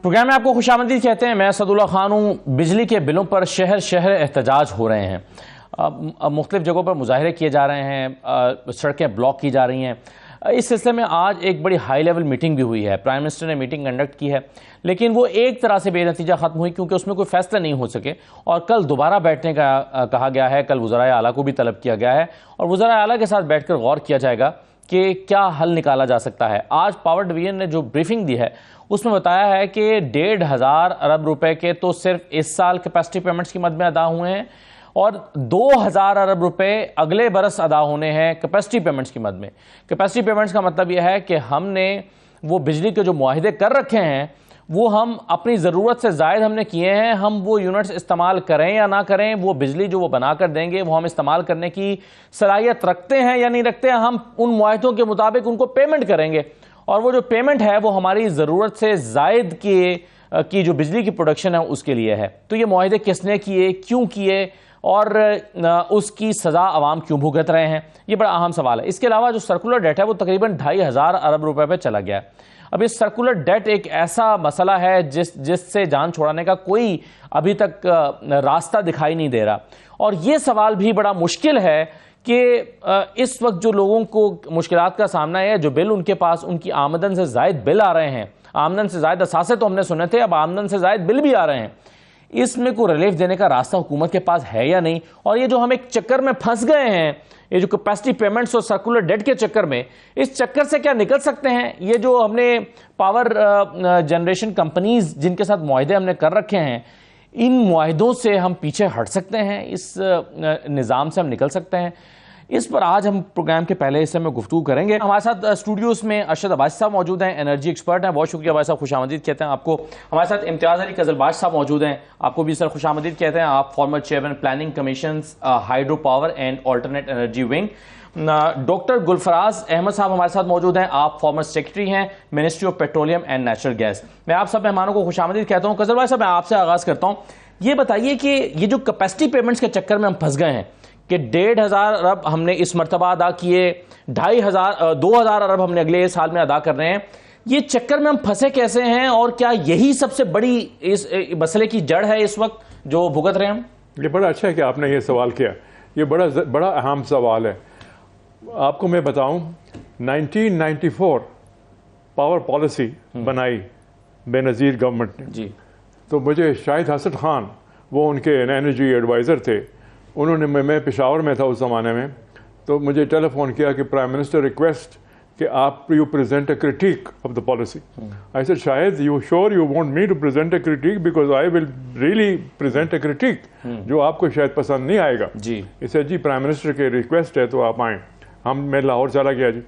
Programme میں آپ کو خوش آمدید کہتے ہیں. میں اسداللہ خان ہوں. بجلی کے بلوں پر شہر شہر احتجاج ہو رہے ہیں. مختلف جگہوں پر مظاہرے کیے جا رہے ہیں, سڑکیں بلاک کی جا رہی ہیں. اس سلسلے میں آج ایک بڑی ہائی لیول میٹنگ بھی ہوئی ہے. پرائم منسٹر نے میٹنگ کنڈکٹ کی ہے, لیکن وہ ایک طرح سے بے نتیجہ ختم ہوئی کیونکہ اس میں کوئی فیصلہ نہیں ہو سکے, اور کل دوبارہ بیٹھنے کا کہا گیا ہے. کل وزرائے اعلیٰ کو بھی طلب کیا گیا ہے اور وزرائے اعلیٰ کے ساتھ بیٹھ کر غور کیا جائے گا کہ کیا حل نکالا جا سکتا ہے. آج پاور ڈویژن نے جو بریفنگ دی ہے اس میں بتایا ہے کہ 1,500 ارب روپے کے تو صرف اس سال کیپیسٹی پیمنٹس کی مد میں ادا ہوئے ہیں, اور 2,000 ارب روپے اگلے برس ادا ہونے ہیں کیپیسٹی پیمنٹس کی مد میں. کیپیسٹی پیمنٹس کا مطلب یہ ہے کہ ہم نے وہ بجلی کے جو معاہدے کر رکھے ہیں وہ ہم اپنی ضرورت سے زائد ہم نے کیے ہیں. ہم وہ یونٹس استعمال کریں یا نہ کریں, وہ بجلی جو وہ بنا کر دیں گے وہ ہم استعمال کرنے کی صلاحیت رکھتے ہیں یا نہیں رکھتے ہیں, ہم ان معاہدوں کے مطابق ان کو پیمنٹ کریں گے, اور وہ جو پیمنٹ ہے وہ ہماری ضرورت سے زائد کی جو بجلی کی پروڈکشن ہے اس کے لیے ہے. تو یہ معاہدے کس نے کیے, کیوں کیے, اور اس کی سزا عوام کیوں بھگت رہے ہیں, یہ بڑا اہم سوال ہے. اس کے علاوہ جو سرکولر ڈیٹ ہے وہ تقریباً 2,500 ارب روپے پہ چلا گیا ہے. اب اس سرکولر ڈیٹ ایک ایسا مسئلہ ہے جس سے جان چھوڑانے کا کوئی ابھی تک راستہ دکھائی نہیں دے رہا, اور یہ سوال بھی بڑا مشکل ہے کہ اس وقت جو لوگوں کو مشکلات کا سامنا ہے, جو بل ان کے پاس ان کی آمدن سے زائد بل آ رہے ہیں, آمدن سے زائد اثاثے تو ہم نے سنے تھے, اب آمدن سے زائد بل بھی آ رہے ہیں, اس میں کوئی ریلیف دینے کا راستہ حکومت کے پاس ہے یا نہیں. اور یہ جو ہم ایک چکر میں پھنس گئے ہیں, یہ جو کیپیسٹی پیمنٹس اور سرکولر ڈیٹ کے چکر میں, اس چکر سے کیا نکل سکتے ہیں؟ یہ جو ہم نے پاور جنریشن کمپنیز جن کے ساتھ معاہدے ہم نے کر رکھے ہیں, ان معاہدوں سے ہم پیچھے ہٹ سکتے ہیں, اس نظام سے ہم نکل سکتے ہیں. اس پر آج ہم پروگرام کے پہلے حصے میں گفتگو کریں گے. ہمارے ساتھ اسٹوڈیوز میں ارشد عباسی صاحب موجود ہیں, انرجی ایکسپرٹ ہیں. بہت شکریہ عباسی صاحب, خوش آمدید کہتے ہیں آپ کو. ہمارے ساتھ امتیاز علی قزلباش صاحب موجود ہیں, آپ کو بھی سر خوش آمدید کہتے ہیں. آپ former chairman planning commissions hydro power and alternate energy wing. Doctor Gulfaraz Ahmed صاحب ہمارے ساتھ موجود ہیں, آپ فارمر سیکرٹری ہیں ministry of petroleum and natural gas. میں آپ سب مہمانوں کو خوش آمدید کہتا ہوں. قزلباش صاحب, میں آپ سے آغاز کرتا ہوں. یہ بتائیے کہ یہ جو کیپیسٹی پیمنٹس کے چکر میں ہم پھنس گئے ہیں کہ 1,500 ارب ہم نے اس مرتبہ ادا کیے, 2,000 ارب ہم نے اگلے سال میں ادا کر رہے ہیں, یہ چکر میں ہم پھنسے کیسے ہیں, اور کیا یہی سب سے بڑی اس مسئلے کی جڑ ہے اس وقت جو بھگت رہے ہیں ہم؟ یہ بڑا اچھا ہے کہ آپ نے یہ سوال کیا, یہ بڑا اہم سوال ہے. آپ کو میں بتاؤں, 1994 پاور پالیسی بنائی بے نظیر گورنمنٹ نے جی. تو مجھے شاہد حسن خان, وہ ان کے انرجی ایڈوائزر تھے, انہوں نے, میں پشاور میں تھا اس زمانے میں, تو مجھے ٹیلی فون کیا کہ پرائم منسٹر ریکویسٹ کہ آپ you present a critique of the policy. I said Shahid you sure you want me to present a critique, because I will really present a critique جو آپ کو شاید پسند نہیں آئے گا. جی. اسے جی پرائم منسٹر کی ریکویسٹ ہے تو آپ آئیں. میں لاہور چلا گیا. جی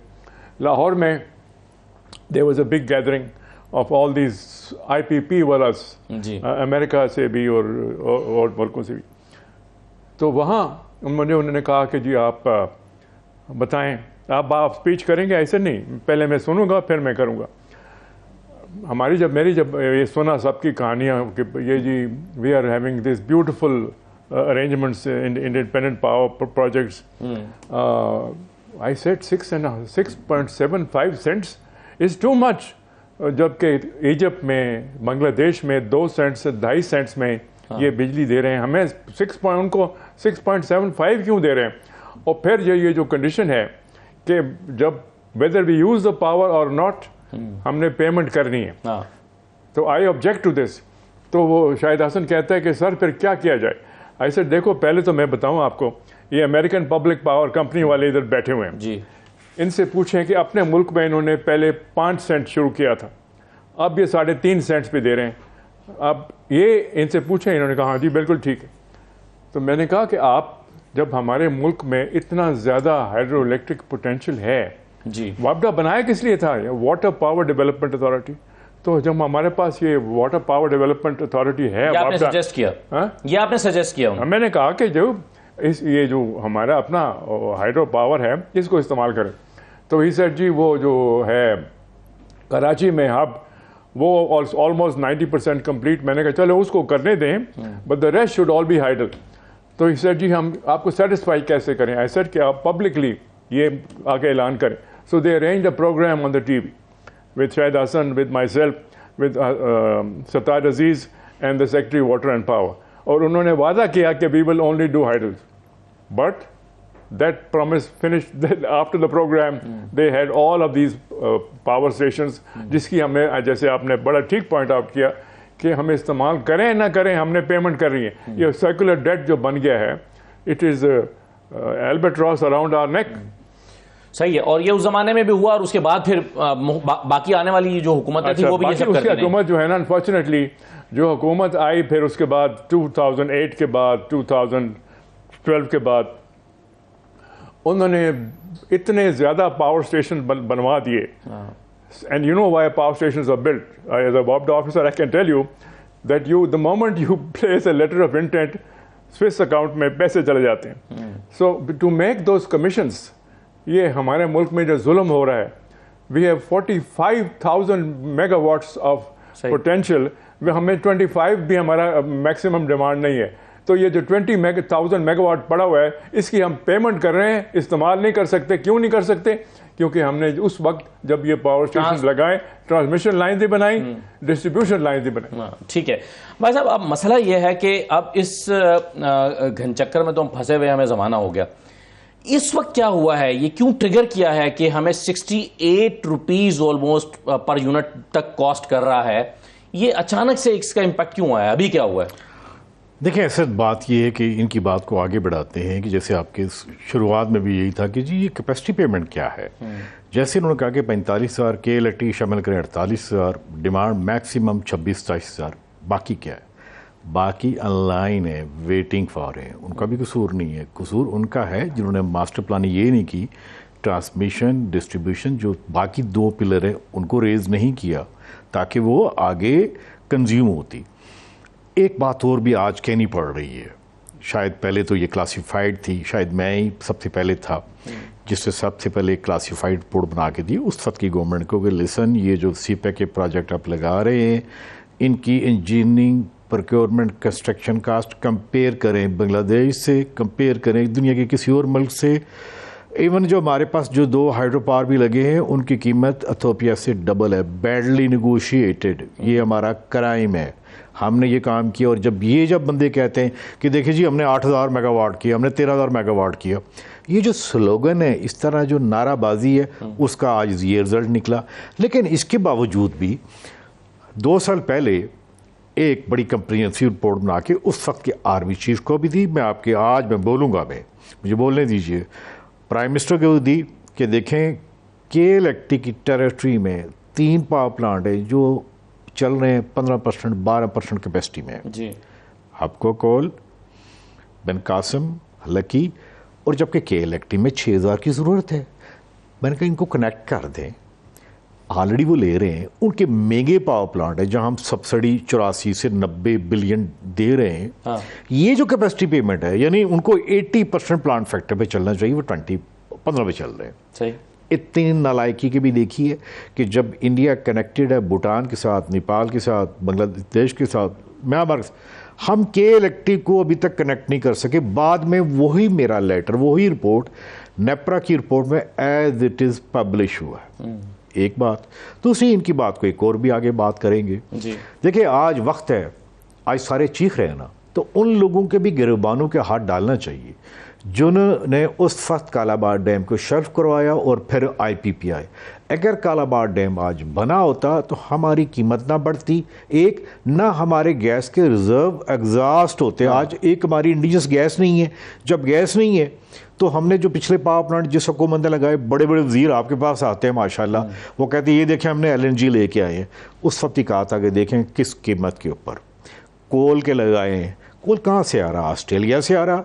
لاہور میں there was a big gathering of all these IPP والاز, امریکہ سے بھی اور ملکوں سے بھی. تو وہاں انہوں نے کہا کہ جی آپ بتائیں, آپ اسپیچ کریں گے؟ ایسے نہیں, پہلے میں سنوں گا پھر میں کروں گا. میری جب یہ سنا سب کی کہانیاں کہ یہ جی we are having this beautiful arrangements independent power projects, I said 6.75 cents is too much. جبکہ ایجپٹ میں, بنگلہ دیش میں 2 سینٹ سے 2.5 سینٹس میں یہ بجلی دے رہے ہیں, ہمیں ان کو 6.75 کیوں دے رہے ہیں؟ اور پھر یہ جو کنڈیشن ہے کہ جب whether we use the power or not, ہم نے پیمنٹ کرنی ہے. تو آئی آبجیکٹ ٹو دس. تو وہ شاہد حسن کہتا ہے کہ سر پھر کیا کیا جائے؟ ایسے دیکھو, پہلے تو میں بتاؤں آپ کو, یہ امریکن پبلک پاور کمپنی والے ادھر بیٹھے ہوئے ہیں جی, ان سے پوچھیں کہ اپنے ملک میں انہوں نے پہلے 5 سینٹ شروع کیا تھا, اب یہ 3.5 سینٹس پہ دے رہے ہیں. اب یہ ان سے پوچھیں, انہوں نے کہا ہاں جی بالکل ٹھیک ہے. تو میں نے کہا کہ آپ, جب ہمارے ملک میں اتنا زیادہ ہائیڈرو الیکٹرک پوٹینشیل ہے, جی, وابڈا بنایا کس لیے تھا؟ Water power development authority. تو جب ہمارے پاس یہ واٹر پاور ڈیولپمنٹ اتھارٹی ہے, یہ آپ نے سجیسٹ کیا, میں نے کہا کہ یہ جو ہمارا اپنا ہائیڈرو پاور ہے اس کو استعمال کریں. تو ہی سیڈ جی وہ جو ہے کراچی میں ہب, وہ آلموسٹ 90% کمپلیٹ. میں نے کہا چلو اس کو کرنے دیں, but the rest should all be hydel. تو ہی سیڈ جی ہم آپ کو سیٹسفائی کیسے کریں؟ آئی سیڈ کہ آپ پبلکلی یہ آگے اعلان کریں. So they arranged a program on the TV with Shahid Hassan, with myself, with Sattar Aziz and the Secretary of Water and Power. اور انہوں نے وعدہ کیا کہ we will only do hydels. But that promise finished after the program. They had all of these power stations جس کی ہمیں, جیسے آپ نے بڑا ٹھیک پوائنٹ آؤٹ کیا, کہ ہمیں استعمال کریں نہ کریں ہم نے پیمنٹ کر رہی ہے. یہ سیکولر ڈیٹ جو بن گیا ہے, اٹ از البیٹراس اراؤنڈ آور نیک. صحیح ہے, اور یہ اس زمانے میں بھی ہوا, اور اس کے بعد پھر باقی آنے والی جو حکومتیں تھیں وہ بھی یہ سب کرتی رہیں. حکومت جو ہے نا, انفارچونیٹلی جو حکومت آئی پھر اس کے بعد 2008 کے بعد 2012 کے بعد, انہوں نے اتنے زیادہ پاور اسٹیشن بنوا دیے. And you know why power stations are built. As a WAPD officer, I can tell you that the moment you place a letter of intent, Swiss account میں پیسے چلے جاتے ہیں. So to make those commissions, یہ ہمارے ملک میں جو ظلم ہو رہا ہے, we have 45,000 megawatts of potential, ہمیں 25 بھی ہمارا میکسیمم ڈیمانڈ نہیں ہے. تو یہ جو 20,000 میگا واٹ پڑا ہوا ہے, اس کی ہم پیمنٹ کر رہے ہیں, استعمال نہیں کر سکتے. کیوں نہیں کر سکتے؟ کیونکہ ہم نے اس وقت جب یہ پاور اسٹیشن لگائے, ٹرانسمیشن لائن بھی بنائی, ڈسٹریبیوشن لائن بھی بنائی. ٹھیک ہے بھائی صاحب, اب مسئلہ یہ ہے کہ اب اس گھن چکر میں تو ہم پھنسے ہوئے, ہمیں زمانہ ہو گیا. اس وقت کیا ہوا ہے, یہ کیوں ٹریگر کیا ہے کہ ہمیں 68 روپیز آلموسٹ پر یونٹ تک کاسٹ کر رہا ہے؟ یہ اچانک سے اس کا امپیکٹ کیوں آیا, ابھی کیا ہوا ہے؟ دیکھیں اسد بات یہ ہے کہ ان کی بات کو آگے بڑھاتے ہیں کہ جیسے آپ کے شروعات میں بھی یہی تھا کہ جی یہ کیپیسٹی پیمنٹ کیا ہے. جیسے انہوں نے کہا کہ 45,000 کے الیکٹرک شامل کریں 48,000, ڈیمانڈ میکسیمم 26-27,000, باقی کیا ہے؟ باقی ان لائن ہے, ویٹنگ فار ہے. ان کا بھی قصور نہیں ہے, قصور ان کا ہے جنہوں نے ماسٹر پلاننگ یہ نہیں کی, ٹرانسمیشن ڈسٹریبیوشن جو باقی 2 پلر ہیں ان کو ریز نہیں کیا تاکہ وہ آگے کنزیوم ہوتی. ایک بات اور بھی آج کہنی پڑ رہی ہے, شاید پہلے تو یہ کلاسیفائڈ تھی, شاید میں ہی سب سے پہلے تھا جس سے سب سے پہلے کلاسیفائڈ پورٹ بنا کے دی اس وقت کی گورنمنٹ کو کہ لسن, یہ جو سی پیک کے پروجیکٹ آپ لگا رہے ہیں ان کی engineering procurement construction cost compare کریں بنگلہ دیش سے, کمپیئر کریں دنیا کے کسی اور ملک سے. ایون جو ہمارے پاس جو 2 ہائیڈرو پاور بھی لگے ہیں ان کی قیمت ایتھوپیا سے ڈبل ہے, بیڈلی نیگوشیٹڈ. یہ ہمارا کرائم ہے, ہم نے یہ کام کیا. اور جب بندے کہتے ہیں کہ دیکھیں جی ہم نے 8,000 میگا واٹ کیا, ہم نے 13,000 میگا واٹ کیا, یہ جو سلوگن ہے, اس طرح جو نعرہ بازی ہے, اس کا آج یہ رزلٹ نکلا. لیکن اس کے باوجود بھی 2 سال پہلے ایک بڑی کمپریہنسو رپورٹ بنا کے اس وقت کے آرمی چیف کو بھی دی. میں آپ کے آج میں بولوں گا, مجھے بولنے دیجئے, پرائم منسٹر کو دی کہ دیکھیں کے الیکٹرک کی ٹیریٹری میں 3 پاور پلانٹ ہیں جو چل رہے ہیں 15%, 12% کیپیسٹی میں. جی, آپ کو کول, بن قاسم, لکی, اور جبکہ کے الیکٹرک میں 6,000 کی ضرورت ہے. میں نے کہا ان کو کنیکٹ کر دیں, آلریڈی وہ لے رہے ہیں. ان کے مہنگے پاور پلانٹ ہے جہاں ہم سبسڈی 84 سے 90 بلین دے رہے ہیں. یہ جو کیپیسٹی پیمنٹ ہے, یعنی ان کو 80% پلانٹ فیکٹر پہ چلنا چاہیے, وہ 15 پہ چل رہے ہیں. صحیح. اتنی نالائکی کی بھی دیکھی ہے کہ جب انڈیا کنیکٹڈ ہے بھوٹان کے ساتھ, نیپال کے ساتھ, بنگلہ دیش کے ساتھ, میانمار, ہم کے الیکٹرک کو ابھی تک کنیکٹ نہیں کر سکے. بعد میں وہی میرا لیٹر, وہی رپورٹ نیپرا کی رپورٹ میں ایز اٹ از پبلش ہوا ہے. ایک بات. دوسری ان کی بات کو ایک اور بھی آگے بات کریں گے. دیکھیں آج وقت ہے, آج سارے چیخ رہے ہیں نا, تو ان لوگوں کے بھی گریبانوں کے ہاتھ ڈالنا چاہیے جنہوں نے اس وقت کالاباغ ڈیم کو شرف کروایا اور پھر آئی پی پی آئی. اگر کالاباغ ڈیم آج بنا ہوتا تو ہماری قیمت نہ بڑھتی, ایک نہ ہمارے گیس کے ریزرو ایگزاسٹ ہوتے. آج ایک ہماری انڈیجس گیس نہیں ہے. جب گیس نہیں ہے تو ہم نے جو پچھلے پاور پلانٹ جس حکومت نے لگائے, بڑے بڑے وزیر آپ کے پاس آتے ہیں ماشاءاللہ, وہ کہتے ہیں یہ دیکھیں ہم نے LNG لے کے آئے ہیں. اس وقت ہی کہا تھا کہ دیکھیں کس قیمت کے اوپر کول کے لگائے ہیں. کول کہاں سے آ رہا؟ آسٹریلیا سے آ رہا,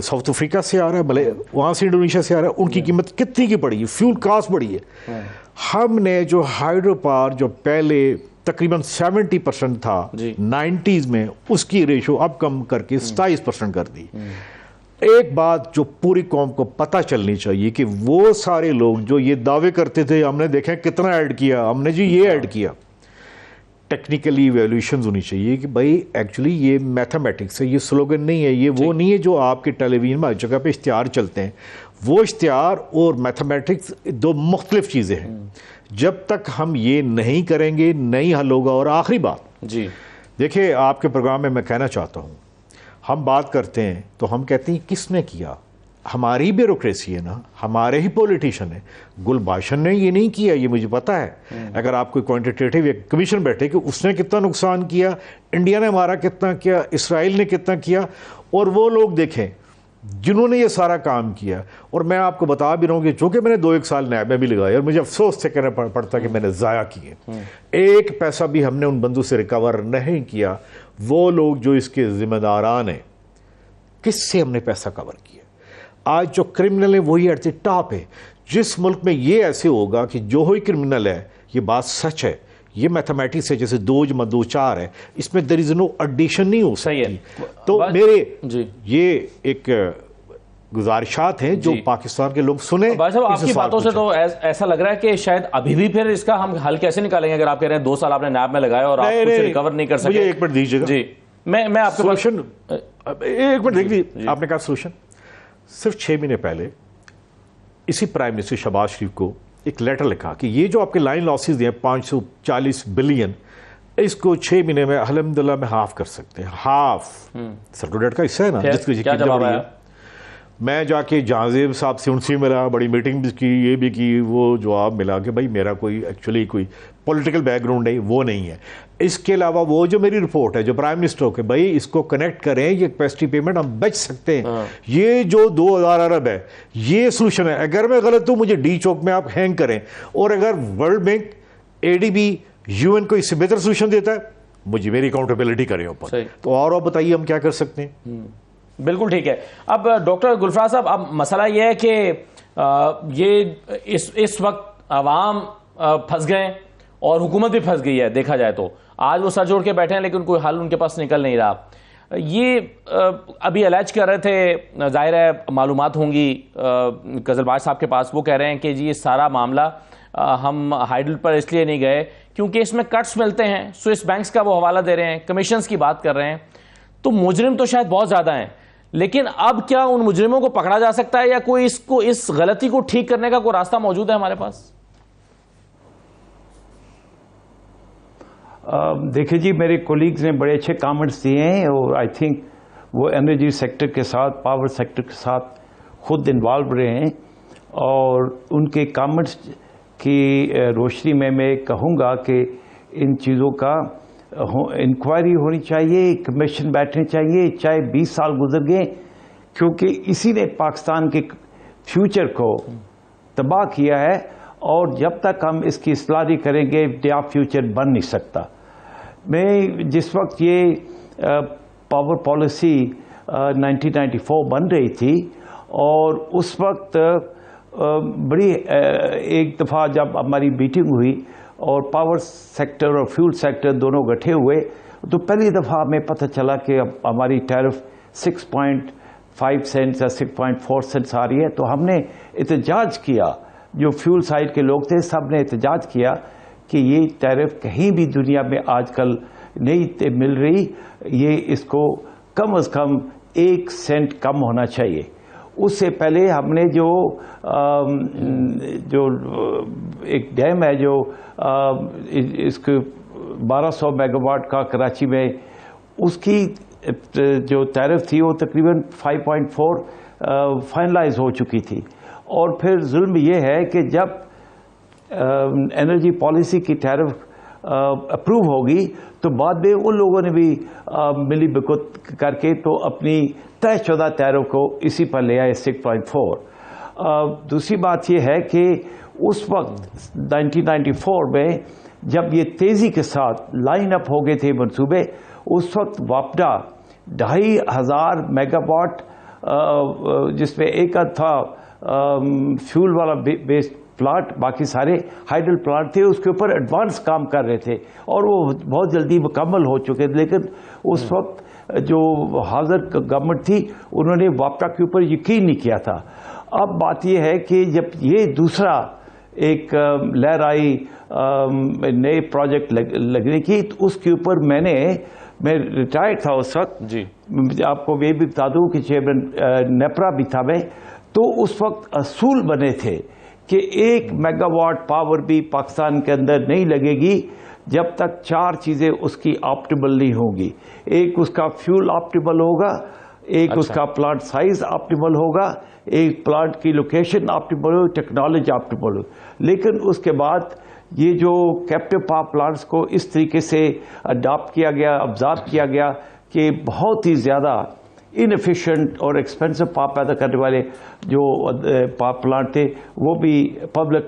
ساؤتھ افریقہ سے آ رہا ہے, بھلے وہاں سے انڈونیشیا سے آ رہا ہے. ان کی قیمت کتنی کی پڑی ہے؟ فیول کاسٹ بڑی ہے. ہم نے جو ہائیڈرو پاور جو پہلے تقریباً 70% تھا 90s میں, اس کی ریشو اب کم کر کے 27% کر دی. ایک بات جو پوری قوم کو پتہ چلنی چاہیے کہ وہ سارے لوگ جو یہ دعوے کرتے تھے ہم نے دیکھیں کتنا ایڈ کیا, ہم نے جی یہ ایڈ کیا, ٹیکنیکلی ایویلویشنز ہونی چاہیے کہ بھائی ایکچولی یہ میتھمیٹکس ہے، یہ سلوگن نہیں ہے، یہ وہ نہیں ہے جو آپ کے ٹیلی ویژن میں ہر جگہ پہ اشتہار چلتے ہیں. وہ اشتہار اور میتھمیٹکس دو مختلف چیزیں ہیں. جب تک ہم یہ نہیں کریں گے نہیں حل ہوگا. اور آخری بات جی دیکھیں، آپ کے پروگرام میں کہنا چاہتا ہوں، ہم بات کرتے ہیں تو ہم کہتے ہیں کس نے کیا؟ ہماری بیوروکریسی ہے نا، ہمارے ہی پولیٹیشین ہیں. گلباشن نے یہ نہیں کیا، یہ مجھے پتا ہے. اگر آپ کوئی کوانٹیٹیو ایک کمیشن بیٹھے کہ اس نے کتنا نقصان کیا، انڈیا نے ہمارا کتنا کیا، اسرائیل نے کتنا کیا، اور وہ لوگ دیکھیں جنہوں نے یہ سارا کام کیا. اور میں آپ کو بتا بھی رہا ہوں کہ چونکہ میں نے 2-1 سال نیب میں بھی لگایا اور مجھے افسوس سے کہنا پڑتا کہ میں نے ضائع کیے. ایک پیسہ بھی ہم نے ان بندوں سے ریکور نہیں کیا. وہ لوگ جو اس کے ذمہ داران ہیں، کس سے ہم نے پیسہ کور کیا؟ آج جو کرمنل ہیں وہی ایٹ دی ٹاپ ہے. جس ملک میں یہ ایسے ہوگا کہ جو ہوئی کرمنل ہے، یہ بات سچ ہے، یہ میتھمیٹکس ہے، جیسے 2+2=4 ہے، اس میں there is no addition نہیں ہو سکتی. تو میرے یہ ایک گزارشات ہیں جو پاکستان کے لوگ سنیں. بھائی صاحب، آپ کی باتوں سے تو ایسا لگ رہا ہے کہ شاید ابھی بھی پھر اس کا ہم حل کیسے نکالیں گے؟ اگر آپ کہہ رہے ہیں 2 سال آپ نے نیب میں لگایا اور آپ کچھ ریکور نہیں کر سکے. مجھے 1 منٹ دیجیے گا. جی میں آپ کے سولوشن 1 منٹ دیکھ لیجیے. آپ نے کہا سولوشن. صرف 6 مہینے پہلے اسی پرائم منسٹر شہباز شریف کو ایک لیٹر لکھا کہ یہ جو آپ کے لائن لاسز ہیں 540 بلین، اس کو 6 مہینے میں الحمدللہ میں ہاف کر سکتے ہیں. ہاف سرکولیٹ کا حصہ ہے نا. جس کیا جواب آیا؟ میں جا کے جہانزیب صاحب سے ان سے ملا، بڑی میٹنگ بھی کی، یہ بھی کی. وہ جواب ملا کہ بھائی میرا کوئی ایکچولی کوئی پولیٹیکل بیک گراؤنڈ نہیں، وہ نہیں ہے. اس کے علاوہ وہ جو میری رپورٹ ہے جو پرائم منسٹر ہو کہ بھائی اس کو کنیکٹ کریں، یہ کیپیسٹی پیمنٹ ہم بچ سکتے ہیں. یہ جو 2000 ارب ہے یہ سولوشن ہے. اگر میں غلط ہوں مجھے ڈی چوک میں آپ ہینگ کریں. اور اگر ورلڈ بینک، ADB، UN کو اس سے بہتر سولوشن دیتا ہے مجھے میری اکاؤنٹیبلٹی کریں اوپر. تو اور آپ بتائیے ہم کیا کر سکتے ہیں؟ بالکل ٹھیک ہے. اب ڈاکٹر گلفراز صاحب، اب مسئلہ یہ ہے کہ یہ اس وقت عوام پھنس گئے اور حکومت بھی پھنس گئی ہے. دیکھا جائے تو آج وہ سر جوڑ کے بیٹھے ہیں لیکن کوئی حل ان کے پاس نکل نہیں رہا. یہ ابھی الائج کر رہے تھے، ظاہر ہے معلومات ہوں گی قزلباش صاحب کے پاس. وہ کہہ رہے ہیں کہ جی یہ سارا معاملہ ہم ہائیڈل پر اس لیے نہیں گئے کیونکہ اس میں کٹس ملتے ہیں. سوئس بینکس کا وہ حوالہ دے رہے ہیں، کمیشنز کی بات کر رہے ہیں. تو مجرم تو شاید بہت زیادہ ہیں، لیکن اب کیا ان مجرموں کو پکڑا جا سکتا ہے یا کوئی اس غلطی کو ٹھیک کرنے کا کوئی راستہ موجود ہے ہمارے پاس؟ دیکھیں جی، میرے کولیگز نے بڑے اچھے کامنٹس دیے ہیں اور آئی تھنک وہ انرجی سیکٹر کے ساتھ، پاور سیکٹر کے ساتھ خود انوالو رہے ہیں. اور ان کے کامنٹس کی روشنی میں کہوں گا کہ ان چیزوں کا انکوائری ہونی چاہیے، کمیشن بیٹھنے چاہیے، چاہے 20 سال گزر گئے، کیونکہ اسی نے پاکستان کے فیوچر کو تباہ کیا ہے. اور جب تک ہم اس کی اصلاح نہیں کریں گے نیا فیوچر بن نہیں سکتا. میں جس وقت یہ پاور پالیسی 1994 بن رہی تھی اور اس وقت بڑی ایک دفعہ جب ہماری میٹنگ ہوئی اور پاور سیکٹر اور فیول سیکٹر دونوں اکٹھے ہوئے تو پہلی دفعہ ہمیں پتہ چلا کہ اب ہماری ٹیرف 6.5 سینٹس یا 6.4 سینٹس آ رہی ہے. تو ہم نے احتجاج کیا، جو فیول سائڈ کے لوگ تھے سب نے احتجاج کیا کہ یہ ٹیرف کہیں بھی دنیا میں آج کل نہیں مل رہی، یہ اس کو کم از کم 1 سینٹ کم ہونا چاہیے. اس سے پہلے ہم نے جو ایک ڈیم ہے جو اس کو 1200 میگا واٹ کا کراچی میں، اس کی جو ٹیرف تھی وہ تقریباً 5.4 فائنلائز ہو چکی تھی. اور پھر ظلم یہ ہے کہ جب انرجی پالیسی کی ٹیرف اپروو ہوگی تو بعد میں ان لوگوں نے بھی ملی بکت کر کے تو اپنی طے شدہ ٹیرف کو اسی پر لے آئے 6.4. دوسری بات یہ ہے کہ اس وقت 1994 میں جب یہ تیزی کے ساتھ لائن اپ ہو گئے تھے منصوبے، اس وقت واپڈا 2500 میگا واٹ جس میں ایک تھا فیول والا بیسڈ پلانٹ، باقی سارے ہائیڈل پلانٹ تھے، اس کے اوپر ایڈوانس کام کر رہے تھے اور وہ بہت جلدی مکمل ہو چکے تھے. لیکن اس وقت جو حاضر گورنمنٹ تھی انہوں نے واپڈا کے اوپر یقین نہیں کیا تھا. اب بات یہ ہے کہ جب یہ دوسرا ایک لہر آئی نئے پروجیکٹ لگنے کی، تو اس کے اوپر میں ریٹائرڈ تھا اس وقت جی، آپ کو یہ بھی بتا دوں کہ چیئرمین نیپرا بھی تھا میں، تو اس وقت اصول بنے تھے کہ 1 میگا واٹ پاور بھی پاکستان کے اندر نہیں لگے گی جب تک 4 چیزیں اس کی آپٹیمل نہیں ہوں گی. ایک اس کا فیول آپٹیمل ہوگا، ایک اس کا پلانٹ سائز آپٹیمل ہوگا، ایک پلانٹ کی لوکیشن آپٹیمل ہو، ٹیکنالوجی آپٹیمل ہو. لیکن اس کے بعد یہ جو کیپٹیو پاور پلانٹس کو اس طریقے سے اڈاپٹ کیا گیا، ابزارو کیا گیا کہ بہت ہی زیادہ انفیشینٹ اور ایکسپینسو پاور پیدا کرنے والے جو پاور پلانٹ تھے وہ بھی پبلک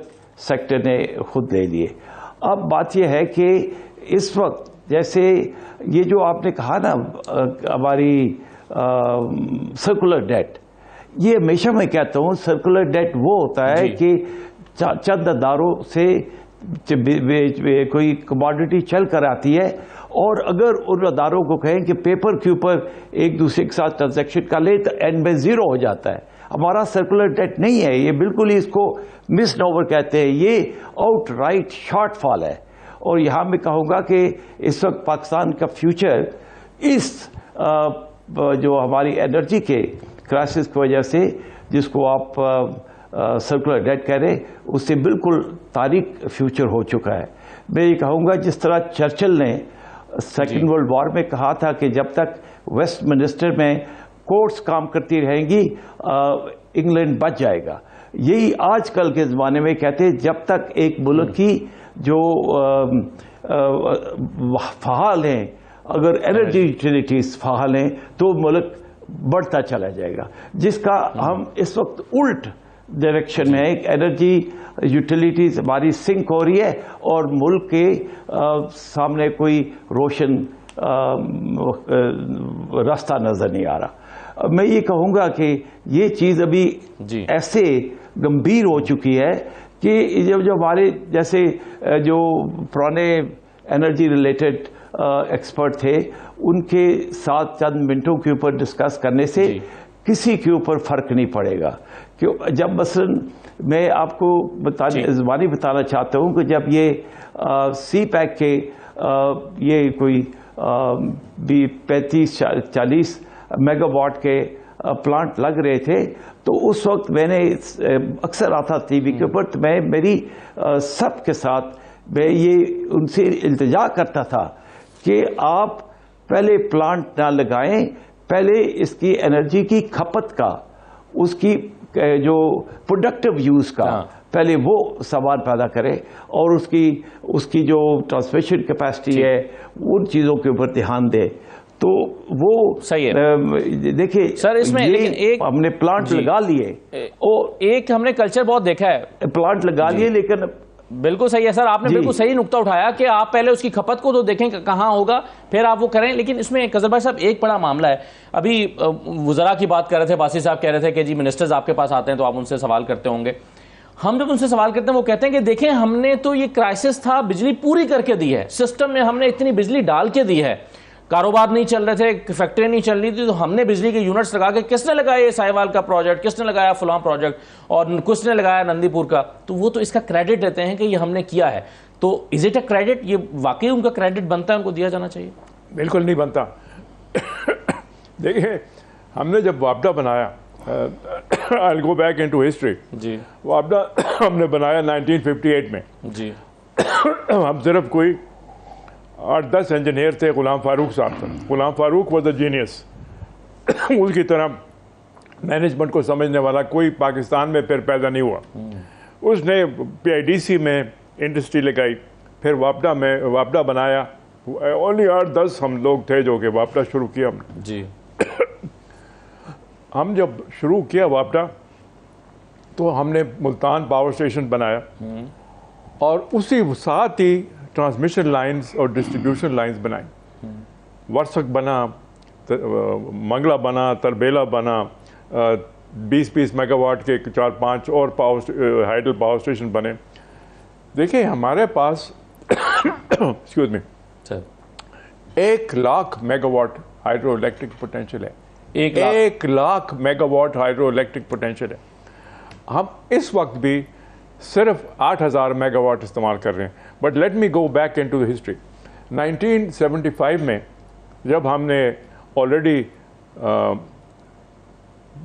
سیکٹر نے خود لے لیے. اب بات یہ ہے کہ اس وقت جیسے یہ جو آپ نے کہا نا ہماری سرکولر ڈیٹ، یہ ہمیشہ میں کہتا ہوں سرکولر ڈیٹ وہ ہوتا ہے کہ چند اداروں سے کوئی کموڈٹی چل کر آتی ہے، اور اگر ان اداروں کو کہیں کہ پیپر کے اوپر ایک دوسرے کے ساتھ ٹرانزیکشن کر لے تو اینڈ میں 0 ہو جاتا ہے. ہمارا سرکولر ڈیٹ نہیں ہے، یہ بالکل ہی اس کو مس نوور کہتے ہیں، یہ آؤٹ رائٹ شارٹ فال ہے. اور یہاں میں کہوں گا کہ اس وقت پاکستان کا فیوچر اس جو ہماری انرجی کے کرائسس کی وجہ سے، جس کو آپ سرکولر ڈیٹ کہہ رہے، اس سے بالکل تاریک فیوچر ہو چکا ہے. میں یہ کہوں گا جس طرح چرچل نے سیکنڈ ورلڈ وار میں کہا تھا کہ جب تک ویسٹ منسٹر میں کورٹس کام کرتی رہیں گی انگلینڈ بچ جائے گا. یہی آج کل کے زمانے میں کہتے ہیں جب تک ایک ملک کی جو فعال ہیں، اگر انرجی یوٹیلیٹیز فعال ہیں تو ملک بڑھتا چلا جائے گا، جس کا ہم اس وقت الٹ ڈائریکشن میں ایک انرجی یوٹیلیٹیز ہماری سنک ہو رہی ہے اور ملک کے سامنے کوئی روشن راستہ نظر نہیں آ رہا. میں یہ کہوں گا کہ یہ چیز ابھی ایسے گمبھیر ہو چکی ہے کہ جو ہمارے جیسے جو پرانے انرجی ریلیٹڈ ایکسپرٹ تھے ان کے ساتھ چند منٹوں کے اوپر ڈسکس کرنے سے کسی کے اوپر فرق نہیں پڑے گا. جب مثلا میں آپ کو زبانی بتانا چاہتا ہوں کہ جب یہ سی پیک کے یہ کوئی 35-40 میگا واٹ کے پلانٹ لگ رہے تھے تو اس وقت میں نے اکثر آتا ٹی وی کے اوپر، تو میں میری سب کے ساتھ میں یہ ان سے التجا کرتا تھا کہ آپ پہلے پلانٹ نہ لگائیں، پہلے اس کی انرجی کی کھپت کا، اس کی جو پروڈکٹیو یوز کا پہلے وہ سامان پیدا کرے اور اس کی جو ٹرانسمیشن کیپیسٹی ہے ان چیزوں کے اوپر دھیان دے. تو وہ صحیح ہے. دیکھیں سر اس میں ایک ہم نے پلانٹ لگا لیے، ایک ہم نے کلچر بہت دیکھا ہے، پلانٹ لگا لیے لیکن بالکل صحیح ہے سر، آپ نے بالکل صحیح نقطہ اٹھایا کہ آپ پہلے اس کی کھپت کو تو دیکھیں کہاں ہوگا پھر آپ وہ کریں. لیکن اس میں قذر بھائی صاحب ایک بڑا معاملہ ہے، ابھی وزراء کی بات کر رہے تھے، باسی صاحب کہہ رہے تھے کہ جی منسٹرز آپ کے پاس آتے ہیں تو آپ ان سے سوال کرتے ہوں گے. ہم جب ان سے سوال کرتے ہیں وہ کہتے ہیں کہ دیکھیں ہم نے تو یہ کرائسس تھا بجلی پوری کر کے دی ہے، سسٹم میں ہم نے اتنی بجلی ڈال کے دی ہے، کاروبار نہیں چل رہے تھے، فیکٹری نہیں چل رہی تھی، تو ہم نے بجلی کے یونٹس لگا کے، کس نے لگایا یہ سائیوال کا پروجیکٹ، کس نے لگایا فلاں پروجیکٹ اور کس نے لگایا نندی پور کا، تو وہ تو اس کا کریڈٹ دیتے ہیں کہ یہ ہم نے کیا ہے. تو از اٹ اے کریڈٹ؟ یہ واقعی ان کا کریڈٹ بنتا ہے، ان کو دیا جانا چاہیے؟ بالکل نہیں بنتا. دیکھیں ہم نے جب وابڈا بنایا، I'll go back into history. جی وابڈا ہم نے بنایا 1958 میں. جی ہم صرف کوئی 8-10 انجینئر تھے. غلام فاروق صاحب تھے. غلام فاروق واز اے جینیس. اس کی طرح مینجمنٹ کو سمجھنے والا کوئی پاکستان میں پھر پیدا نہیں ہوا. اس نے PIDC میں انڈسٹری لگائی، پھر وابڈا بنایا. اونلی 8-10 ہم لوگ تھے جو کہ وابڈا شروع کیا ہم نے. جی ہم جب شروع کیا وابڈا تو ہم نے ملتان پاور اسٹیشن بنایا اور اسی ساتھ ہی ٹرانسمیشن لائنز اور ڈسٹریبیوشن لائنز بنائیں. ورسک بنا، منگلا بنا، تربیلا بنا، 20 میگا واٹ کے 4-5 اور ہائیڈل پاور اسٹیشن بنے. دیکھیں ہمارے پاس excuse me 1,00,000 mega watt hydro electric potential ہے. 1,00,000 mega watt hydro electric potential ہے. ہم اس وقت بھی صرف 8,000 میگا واٹ استعمال کر رہے ہیں. But let me go back into the history. 1975 میں جب ہم نے آلریڈی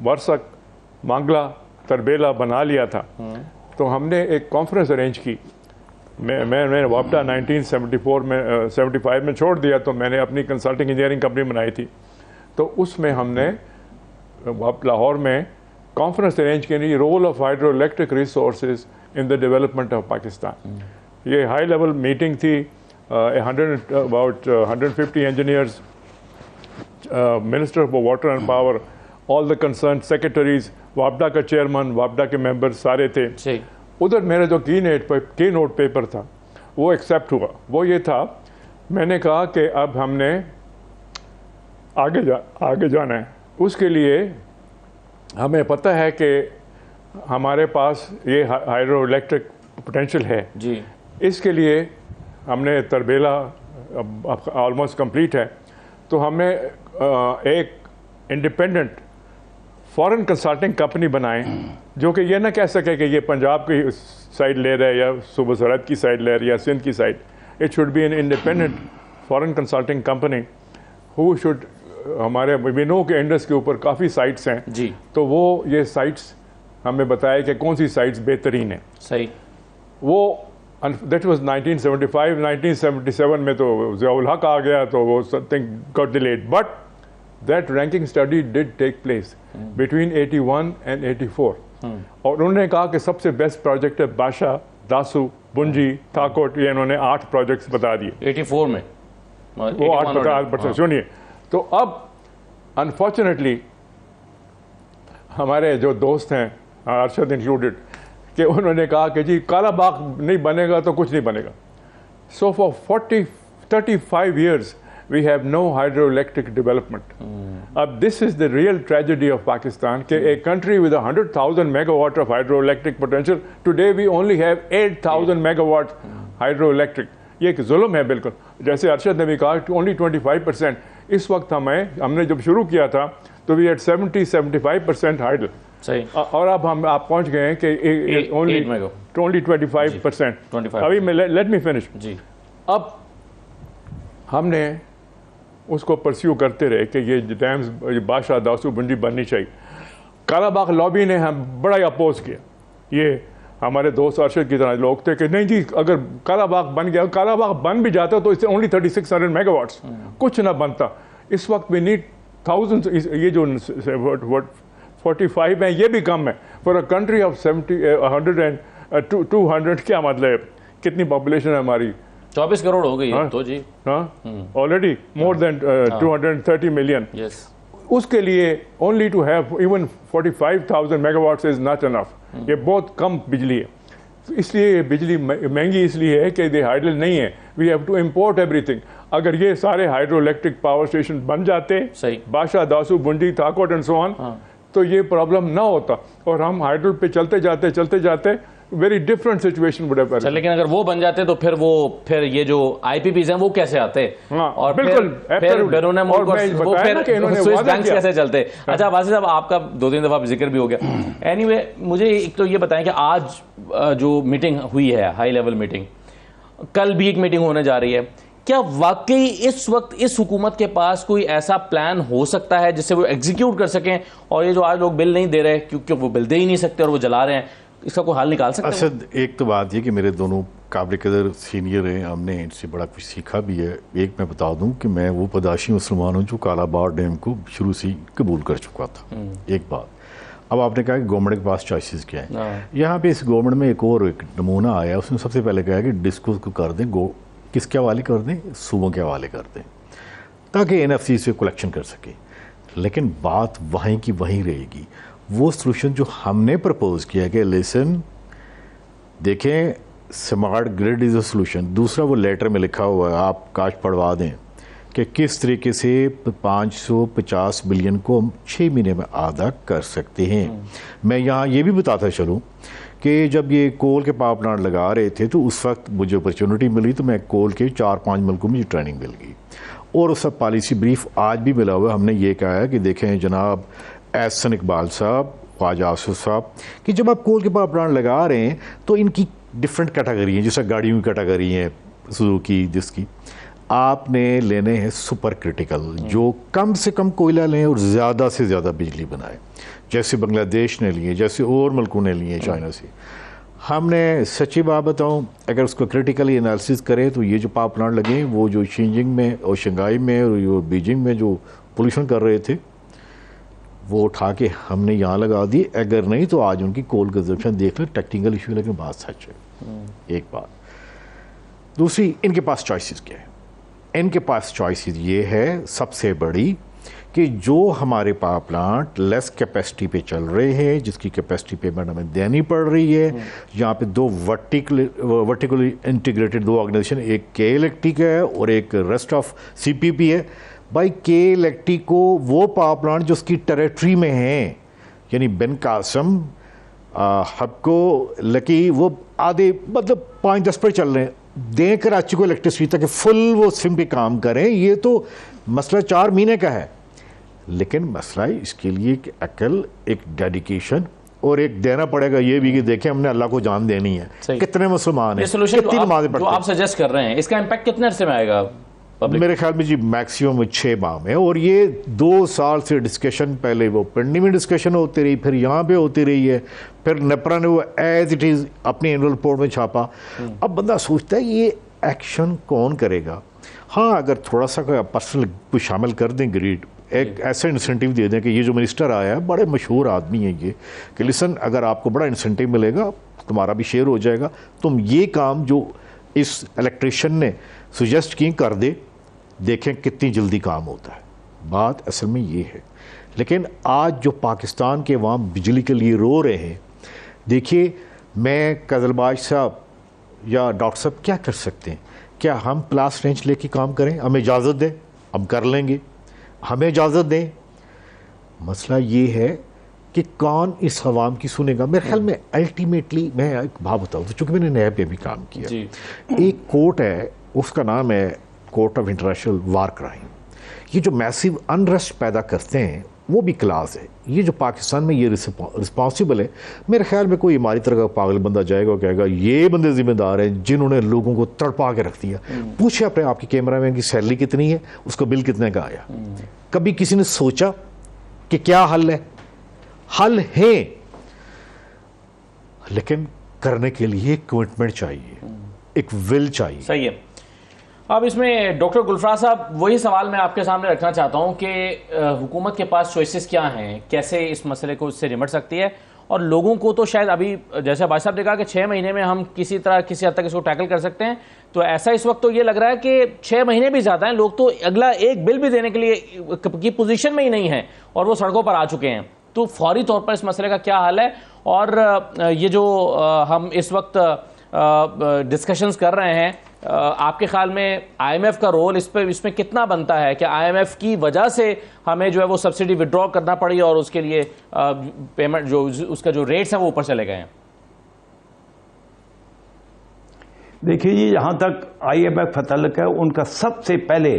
ورسک مانگلا تربیلا بنا لیا تھا تو ہم نے ایک کانفرنس ارینج کی. میں واپڈا 1974 میں 75 میں چھوڑ دیا تو میں نے اپنی کنسلٹنگ انجینئرنگ کمپنی بنائی تھی. تو اس میں ہم نے لاہور میں کانفرنس ارینج کی role of hydro electric resources in the development of Pakistan. یہ ہائی لیول میٹنگ تھی. about 150 engineers, Minister for Water and Power, all the concerned secretaries, وابڈا کا چیئرمین, وابڈا کے ممبر سارے تھے. ادھر میرا جو کی نوٹ پیپر تھا وہ ایکسیپٹ ہوا. وہ یہ تھا, میں نے کہا کہ اب ہم نے آگے جانا ہے. اس کے لیے ہمیں پتہ ہے کہ ہمارے پاس یہ ہائیڈرو الیکٹرک پوٹینشیل ہے. اس کے لیے ہم نے تربیلا آلموسٹ کمپلیٹ ہے تو ہم نے ایک انڈیپینڈنٹ فارن کنسلٹنگ کمپنی بنائیں جو کہ یہ نہ کہہ سکے کہ یہ پنجاب کی سائڈ لے رہا ہے یا صوبہ سرحد کی سائڈ لے رہا ہے یا سندھ کی side. It should be an independent foreign consulting company ہو شوڈ. ہمارے وی نو کہ انڈس کے اوپر کافی سائٹس ہیں تو وہ یہ سائٹس ہمیں بتایا کہ کون سی سائٹس بہترین ہیں. صحیح. وہ دیٹ واز 1975. 1977 میں تو ضیاء الحق آ گیا تو وہ something got delayed. But that ranking study did take place between 81 and 84. اور انہوں نے کہا کہ سب سے بیسٹ پروجیکٹ ہے باشا, داسو, بنجی, تھاکوٹ. یہ انہوں نے 8 پروجیکٹس بتا دیے 84 میں. وہ 8 سنیے. تو اب انفارچونیٹلی ہمارے جو دوست ہیں, ارشد انکلوڈیڈ, کہ انہوں نے کہا کہ جی کالا باغ نہیں بنے گا تو کچھ نہیں بنے گا. سو for 35 years we have no hydroelectric development. اب this is the real tragedy of Pakistan کہ a country with 100,000 megawatt of hydroelectric potential, today we only have 8,000 megawatt hydroelectric. یہ ایک ظلم ہے بالکل. جیسے ارشد نے بھی کہا only 25%. اس وقت ہم نے جب شروع کیا تھا تو we had 70-75% hydro. اور اب آپ پہنچ گئے ہیں کہ only 25%. ابھی let me finish. اب ہم نے اس کو پرسیو کرتے رہے کہ یہ ڈیمز بادشاہ داسو بنجی بننی چاہیے. کالا باغ لابی نے ہم بڑا ہی اپوز کیا. یہ ہمارے دوست ارشد کی طرح لوگ تھے کہ نہیں جی اگر کالا باغ بن گیا, کالا باغ بن بھی جاتا تو اس سے only 3600 میگا واٹس, کچھ نہ بنتا. اس وقت we need thousands. یہ جو 45 ہیں یہ بھی کم ہے for a country of 100 and 200. کیا مطلب ہے, کتنی پاپولیشن ہے ہماری؟ 24 کروڑ ہو گئی تو جی آلریڈی مور دین 230 ملین. اس کے لیے only to have even 45,000 megawatts is not enough. یہ بہت کم بجلی ہے. اس لیے یہ بجلی مہنگی اس لیے ہے کہ یہ ہائیڈل نہیں ہے. we have to import everything. اگر یہ سارے ہائیڈرو الیکٹرک پاور اسٹیشن بن جاتے بادشاہ داسو بنڈی تھاکوٹ اینڈ سو آن تو یہ پرابلم نہ ہوتا اور ہم ہائیڈرل پہ چلتے جاتے very different situation would have. لیکن اگر وہ بن جاتے تو پھر یہ جو آئی پی پیز ہیں وہ کیسے آتے اور پھر بیرون ملک وہ پھر سوئس بینکس کیسے چلتے. اچھا واضح صاحب آپ کا 2-3 دفعہ ذکر بھی ہو گیا. اینی وے مجھے ایک تو یہ بتائیں کہ آج جو میٹنگ ہوئی ہے ہائی لیول میٹنگ, کل بھی ایک میٹنگ ہونے جا رہی ہے, کیا واقعی اس وقت اس حکومت کے پاس کوئی ایسا پلان ہو سکتا ہے جس سے وہ ایگزیکیوٹ کر سکیں اور یہ جو آج لوگ بل نہیں دے رہے کیونکہ وہ بل دے ہی نہیں سکتے اور وہ جلا رہے ہیں, اس کا کوئی حل نکال سکتے ہیں؟ اسد ایک تو بات یہ کہ میرے دونوں قابل قدر سینئر ہیں, ہم نے ان سے بڑا کچھ سیکھا بھی ہے. ایک میں بتا دوں کہ میں وہ پداشی مسلمان ہوں جو کالا باغ ڈیم کو شروع سے قبول کر چکا تھا. ایک بات. اب آپ نے کہا کہ گورنمنٹ کے پاس چوائسیز کیا ہیں. یہاں پہ اس گورنمنٹ میں ایک نمونہ آیا, اس نے سب سے پہلے کہا کہ ڈسکو کو کر دیں, کس کے حوالے کر دیں, صوبوں کے حوالے کر دیں تاکہ NFC سے کلیکشن کر سکے. لیکن بات وہیں کی وہیں رہے گی. وہ سلوشن جو ہم نے پرپوز کیا کہ لیسن دیکھیں smart grid is a solution. دوسرا وہ لیٹر میں لکھا ہوا ہے, آپ کاش پڑھوا دیں کہ کس طریقے سے 550 بلین کو ہم 6 مہینے میں آدھا کر سکتے ہیں. میں یہاں یہ بھی بتاتا چلوں کہ جب یہ کول کے پاور پلانٹ لگا رہے تھے تو اس وقت مجھے اپرچونٹی ملی تو میں کول کے 4-5 ملکوں میں ٹریننگ مل گئی اور اس کا پالیسی بریف آج بھی ملا ہوا ہے. ہم نے یہ کہا ہے کہ دیکھیں جناب احسن اقبال صاحب خواجہ آصف صاحب کہ جب آپ کول کے پاور پلانٹ لگا رہے ہیں تو ان کی ڈفرینٹ کیٹیگری ہیں، جیسے گاڑیوں کی کیٹیگری ہیں سوزوکی، جس کی آپ نے لینے ہیں سپر کرٹیکل، جو کم سے کم کوئلہ لیں اور زیادہ سے زیادہ بجلی بنائیں، جیسے بنگلہ دیش نے لیے، جیسے اور ملکوں نے لیے چائنا سے۔ ہم نے سچی بات بتاؤں، اگر اس کو کرٹیکلی انالیسس کریں تو یہ جو پاور پلانٹ لگے وہ جو شینجنگ میں اور شنگھائی میں اور بیجنگ میں جو پولوشن کر رہے تھے وہ اٹھا کے ہم نے یہاں لگا دی۔ اگر نہیں تو آج ان کی کول کنزمپشن دیکھ لیں، ٹیکنیکل ایشو لیکن بات سچ ہے۔ ایک بات، دوسری، ان کے پاس چوائسز کیا ہے؟ ان کے پاس چوائسز یہ ہے سب سے بڑی کہ جو ہمارے پاور پلانٹ لیس کیپیسٹی پہ چل رہے ہیں، جس کی کیپیسٹی پیمنٹ ہمیں دینی پڑ رہی ہے، یہاں پہ دو ورٹیکلی انٹیگریٹڈ دو آرگنائزیشن، ایک کے الیکٹرک ہے اور ایک ریسٹ آف سی پی پی ہے۔ بھائی کے الیکٹرک کو وہ پاور پلانٹ جو اس کی ٹیریٹری میں ہیں، یعنی بن قاسم، ہبکو، لکی، وہ آدھے مطلب 5-10 پر چل رہے ہیں، دیں کراچی کو الیکٹرسٹی تک فل وہ سم پہ کام کریں۔ یہ تو مسئلہ 4 مہینے کا ہے، لیکن مسئلہ اس کے لیے ایک عقل، ایک ڈیڈیکیشن اور ایک دینا پڑے گا یہ بھی کہ دیکھیں ہم نے اللہ کو جان دینی ہے۔ کتنے مسلمان ہیں، کتنی نمازیں پڑھتے ہیں؟ جو آپ سجیسٹ کر رہے ہیں اس کا امپیکٹ کتنے عرصے میں آئے گا؟ میرے خیال میں جی میکسیمم 6 ماہ میں، اور یہ 2 سال سے ڈسکشن، پہلے وہ پنڈی میں ڈسکشن ہوتی رہی، پھر یہاں پہ ہوتی رہی ہے، پھر نیپرا نے وہ ایز اٹ از اپنی اینول رپورٹ میں چھاپا۔ اب بندہ سوچتا ہے یہ ایکشن کون کرے گا؟ ہاں اگر تھوڑا سا کوئی پرسنل کوئی شامل کر دیں گریڈ، ایک ایسا انسینٹیو دے دیں کہ یہ جو منسٹر آیا ہے بڑے مشہور آدمی ہیں یہ، کہ لسن اگر آپ کو بڑا انسینٹیو ملے گا تمہارا بھی شیئر ہو جائے گا، تم یہ کام جو اس الیکٹریشین نے سجیسٹ کی کر دے، دیکھیں کتنی جلدی کام ہوتا ہے۔ بات اصل میں یہ ہے۔ لیکن آج جو پاکستان کے عوام بجلی کے لیے رو رہے ہیں، دیکھیے میں قزلباش صاحب یا ڈاکٹر صاحب کیا کر سکتے ہیں؟ کیا ہم پلاس رینچ لے کے کام کریں؟ ہمیں اجازت دیں، ہم کر لیں گے، ہمیں اجازت دیں۔ مسئلہ یہ ہے کہ کون اس عوام کی سنے گا؟ میرے خیال میں الٹیمیٹلی میں ایک بات بتاؤں، چونکہ میں نے نیب پہ بھی کام کیا، ایک کورٹ ہے، اس کا نام ہے court of international war crime. یہ جو میسیو انریسٹ پیدا کرتے ہیں وہ بھی کلاس ہے، یہ جو پاکستان میں یہ رسپانسبل ہے۔ میرے خیال میں کوئی ہماری طرح کا پاگل بندہ جائے گا اور کہے گا یہ بندے ذمہ دار ہیں جنہوں نے لوگوں کو تڑپا کے رکھ دیا۔ پوچھے اپنے آپ کے کیمرہ مین کی سیلری کتنی ہے، اس کا بل کتنے کا آیا؟ کبھی کسی نے سوچا کہ کیا حل ہے؟ حل ہے، لیکن کرنے کے لیے ایک کمٹمنٹ چاہیے، ایک ول چاہیے۔ صحیح ہے۔ اب اس میں ڈاکٹر گلفراز صاحب وہی سوال میں آپ کے سامنے رکھنا چاہتا ہوں کہ حکومت کے پاس چوائسز کیا ہیں، کیسے اس مسئلے کو اس سے نمٹ سکتی ہے، اور لوگوں کو تو شاید ابھی جیسے بھائی صاحب نے کہا کہ 6 مہینے میں ہم کسی طرح کسی حد تک اس کو ٹیکل کر سکتے ہیں، تو ایسا اس وقت تو یہ لگ رہا ہے کہ 6 مہینے بھی زیادہ ہیں، لوگ تو اگلا ایک بل بھی دینے کے لیے کی پوزیشن میں ہی نہیں ہیں اور وہ سڑکوں پر آ چکے ہیں۔ تو فوری طور پر اس مسئلے کا کیا حل ہے؟ اور یہ جو ہم اس وقت ڈسکشنز کر رہے ہیں، آپ کے خیال میں آئی ایم ایف کا رول اس میں کتنا بنتا ہے کہ آئی ایم ایف کی وجہ سے ہمیں جو ہے وہ سبسڈی وڈرا کرنا پڑی اور اس کے لیے پیمنٹ جو اس کا جو ریٹس ہیں وہ اوپر چلے گئے ہیں؟ دیکھیے جی، جہاں تک آئی ایم ایف کا تعلق ہے، ان کا سب سے پہلے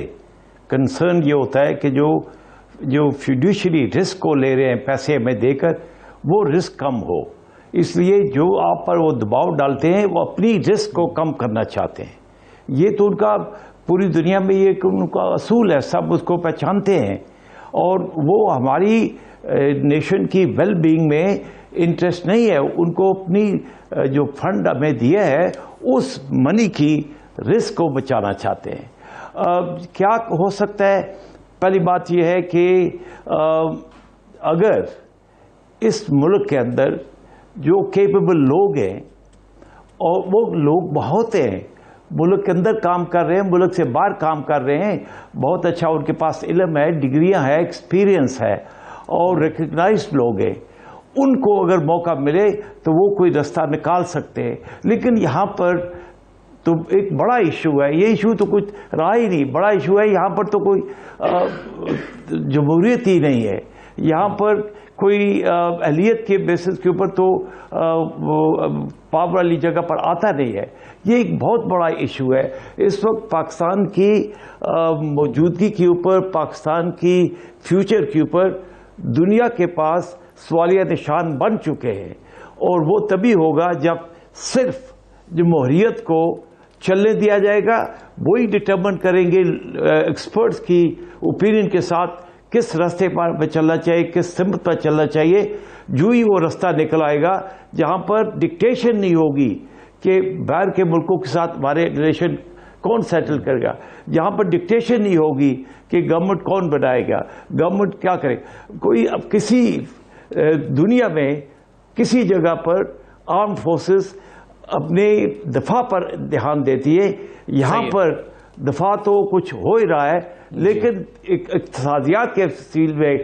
کنسرن یہ ہوتا ہے کہ جو فیڈیوشری رسک کو لے رہے ہیں پیسے میں دے کر، وہ رسک کم ہو۔ اس لیے جو آپ پر وہ دباؤ ڈالتے ہیں وہ اپنی رسک کو کم کرنا چاہتے ہیں۔ یہ تو ان کا پوری دنیا میں یہ ان کا اصول ہے، سب اس کو پہچانتے ہیں، اور وہ ہماری نیشن کی ویل بینگ میں انٹرسٹ نہیں ہے۔ ان کو اپنی جو فنڈ ہمیں دیا ہے اس منی کی رسک کو بچانا چاہتے ہیں۔ کیا ہو سکتا ہے؟ پہلی بات یہ ہے کہ اگر اس ملک کے اندر جو کیپیبل لوگ ہیں، اور وہ لوگ بہت ہیں، ملک کے اندر کام کر رہے ہیں، ملک سے باہر کام کر رہے ہیں، بہت اچھا ان کے پاس علم ہے، ڈگریاں ہیں، ایکسپیرینس ہے، اور ریکگنائزڈ لوگ ہیں، ان کو اگر موقع ملے تو وہ کوئی رستہ نکال سکتے ہیں۔ لیکن یہاں پر تو ایک بڑا ایشو ہے، یہ ایشو تو کچھ رہا ہی نہیں، بڑا ایشو ہے یہاں پر تو کوئی جمہوریت ہی نہیں ہے، یہاں پر کوئی اہلیت کے بیسس کے اوپر تو پاور والی جگہ پر آتا نہیں ہے۔ یہ ایک بہت بڑا ایشو ہے اس وقت پاکستان کی موجودگی کے اوپر، پاکستان کی فیوچر کے اوپر۔ دنیا کے پاس سوالیہ نشان بن چکے ہیں، اور وہ تبھی ہوگا جب صرف جمہوریت کو چلنے دیا جائے گا. وہی ڈٹرمن کریں گے ایکسپرٹس کی اوپینین کے ساتھ کس راستے پر چلنا چاہیے، کس سمت پر چلنا چاہیے. جو ہی وہ راستہ نکل آئے گا جہاں پر ڈکٹیشن نہیں ہوگی کہ باہر کے ملکوں کے ساتھ ہمارے ریلیشن کون سیٹل کرے گا، جہاں پر ڈکٹیشن نہیں ہوگی کہ گورنمنٹ کون بنائے گا، گورنمنٹ کیا کرے. کوئی اب کسی دنیا میں کسی جگہ پر آرمڈ فورسز اپنے دفاع پر دھیان دیتی ہے، یہاں پر دفاع تو کچھ ہو ہی رہا ہے، لیکن اقتصادیات کے تفصیل میں،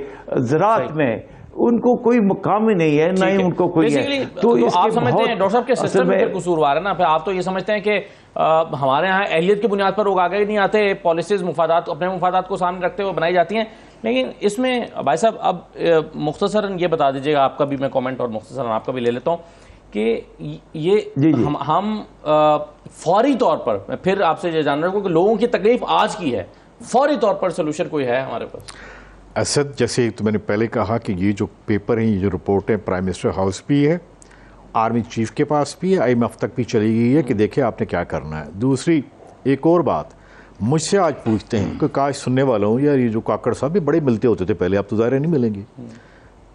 زراعت میں ان کو کوئی مقام ہی نہیں ہے، نہ ہی ان کو کوئی ہے. تو آپ سمجھتے ہیں ڈاکٹر صاحب کے سسٹم میں قصوروار ہے نا؟ پھر آپ تو یہ سمجھتے ہیں کہ ہمارے ہاں اہلیت کی بنیاد پر لوگ آگے نہیں آتے، پالیسیز مفادات اپنے مفادات کو سامنے رکھتے ہوئے بنائی جاتی ہیں. لیکن اس میں بھائی صاحب اب مختصراً یہ بتا دیجیے گا، آپ کا بھی میں کامنٹ اور مختصراً آپ کا بھی لے لیتا ہوں کہ یہ ہم فوری طور پر، میں پھر آپ سے یہ جان رہا ہوں کہ لوگوں کی تکلیف آج کی ہے، فوری طور پر سلوشن کوئی ہے ہمارے پاس؟ اسد، جیسے تو میں نے پہلے کہا کہ یہ جو پیپر ہیں، یہ جو رپورٹ ہیں، پرائم منسٹر ہاؤس بھی ہے، آرمی چیف کے پاس بھی ہے، آئی ایم ایف تک بھی چلی گئی ہے کہ دیکھیں آپ نے کیا کرنا ہے. دوسری ایک اور بات مجھ سے آج پوچھتے ہیں کہ کاش سننے والا ہوں، یار یہ جو کاکڑ صاحب بھی بڑے ملتے ہوتے تھے پہلے، اب تو ظاہر نہیں ملیں گے.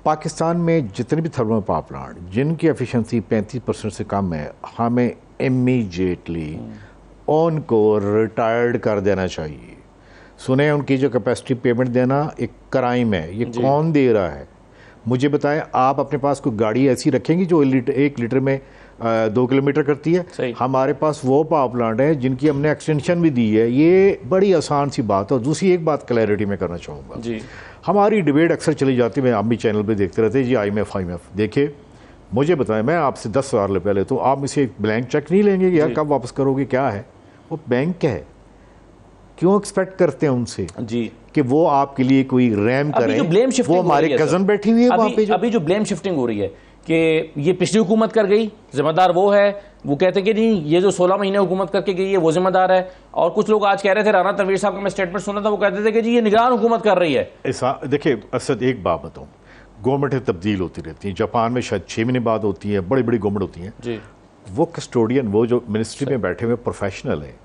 پاکستان میں جتنے بھی تھرمل پاور پلانٹ جن کی ایفیشنسی 35% سے کم ہے، ہمیں امیجیٹلی ان کو ریٹائرڈ کر دینا چاہیے. سنیں، ان کی جو کیپیسٹی پیمنٹ دینا ایک کرائم ہے. یہ کون دے رہا ہے مجھے بتائیں. آپ اپنے پاس کوئی گاڑی ایسی رکھیں گی جو 1 لیٹر میں 2 کلومیٹر کرتی ہے؟ ہمارے پاس وہ پاور پلانٹ ہیں جن کی ہم نے ایکسٹینشن بھی دی ہے. یہ بڑی آسان سی بات ہے. اور دوسری ایک بات کلیئرٹی میں کرنا چاہوں گا، ہماری ڈیبیٹ اکثر چلی جاتی ہے، میں آپ بھی چینل پہ دیکھتے رہتے ہیں جی آئی ایم ایف. دیکھیں مجھے بتائیں، میں آپ سے 10 سال پہلے تو آپ مجھ سے ایک بلینک چیک نہیں لیں گے کہ یار کب واپس کرو گے، کیا ہے وہ بینک ہے، کیوں ایکسپیکٹ کرتے ہیں ان سے کہ وہ آپ کے لیے کوئی ریم کریں؟ وہ ہمارے کزن بیٹھی ہوئی ہے وہاں پہ. ابھی جو بلیم شفٹنگ ہو رہی ہے کہ یہ پچھلی حکومت کر گئی، ذمہ دار وہ ہے، وہ کہتے ہیں کہ نہیں یہ جو 16 مہینے حکومت کر کے گئی ہے وہ ذمہ دار ہے. اور کچھ لوگ آج کہہ رہے تھے، رانا تنویر صاحب کا میں اسٹیٹمنٹ سنا تھا، وہ کہتے تھے کہ جی یہ نگران حکومت کر رہی ہے. دیکھیں اسد، ایک بات بتاؤں، گورنمنٹیں تبدیل ہوتی رہتی ہیں. جاپان میں شاید 6 مہینے بعد ہوتی ہیں، بڑی بڑی گورنمنٹ ہوتی ہیں. وہ کسٹوڈین، وہ جو منسٹری میں بیٹھے ہوئے پروفیشنل ہیں،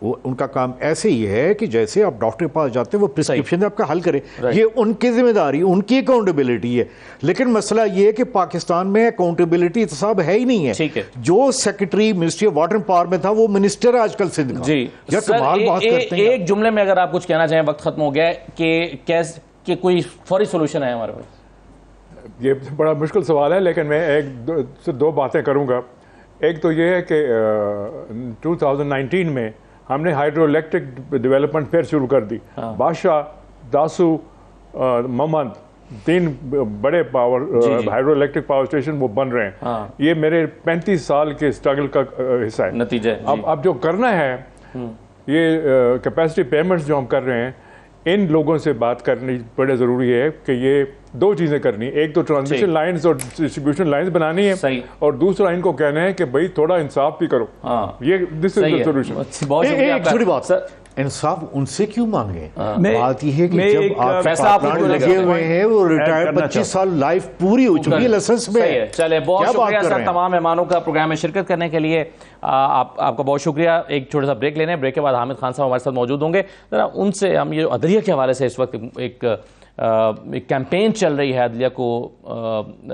وہ ان کا کام ایسے ہی ہے کہ جیسے آپ ڈاکٹر کے پاس جاتے ہیں وہ پرسکرپشن آپ کا حل کرے. یہ ان کی ذمہ داری، ان کی اکاؤنٹیبلٹی ہے. لیکن مسئلہ یہ ہے کہ پاکستان میں اکاؤنٹیبلٹی احتساب ہے ہی نہیں ہے. جو secretary ministry of water and power میں تھا وہ منسٹر ہے آج کل سندھ کا. یا کمال بات کرتے ہیں. ایک جملے میں اگر آپ کچھ کہنا چاہیں، وقت ختم ہو گیا ہے، کہ کوئی فوری سولوشن ہے ہمارے پاس؟ یہ بڑا مشکل سوال ہے، لیکن میں ایک سے 2 باتیں کروں گا. ایک تو یہ ہے کہ 2019 میں ہم نے ہائیڈرو الیکٹرک ڈیولپمنٹ پھر شروع کر دی. بادشاہ، داسو، محمد، 3 بڑے ہائیڈرو الیکٹرک پاور اسٹیشن وہ بن رہے ہیں. یہ میرے 35 سال کے اسٹرگل کا حصہ ہے، نتیجہ. اب جو کرنا ہے، یہ کیپیسٹی پیمنٹس جو ہم کر رہے ہیں، ان لوگوں سے بات کرنی بڑے ضروری ہے کہ یہ 2 چیزیں کرنی. ایک تو ٹرانسمیشن لائنز اور ڈسٹریبیوشن لائنز بنانی ہے، اور دوسرا ان کو کہنا ہے کہ بھائی تھوڑا انصاف بھی کرو. یہ دس از دی سولوشن. ایک چھوٹی بات سر، انصاف ان سے کیوں مانگے؟ بات یہ ہے کہ جب آپ پلانٹ لگے ہوئے ہیں، وہ ریٹائر 25 سال لائف پوری ہو چکی ہے، لائسنس میں. چلے، بہت شکریہ سر تمام مہمانوں کا پروگرام میں شرکت کرنے کے لیے. آپ کا بہت شکریہ. ایک چھوٹا سا بریک لینے ہیں، بریک کے بعد حامد خان صاحب ہمارے ساتھ موجود ہوں گے. ذرا ان سے ہم یہ عدلیہ کے حوالے سے اس وقت ایک کیمپین چل رہی ہے عدلیہ کو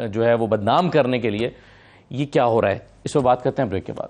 جو ہے وہ بدنام کرنے کے لیے، یہ کیا ہو رہا ہے، اس پر بات کرتے ہیں بریک کے بعد.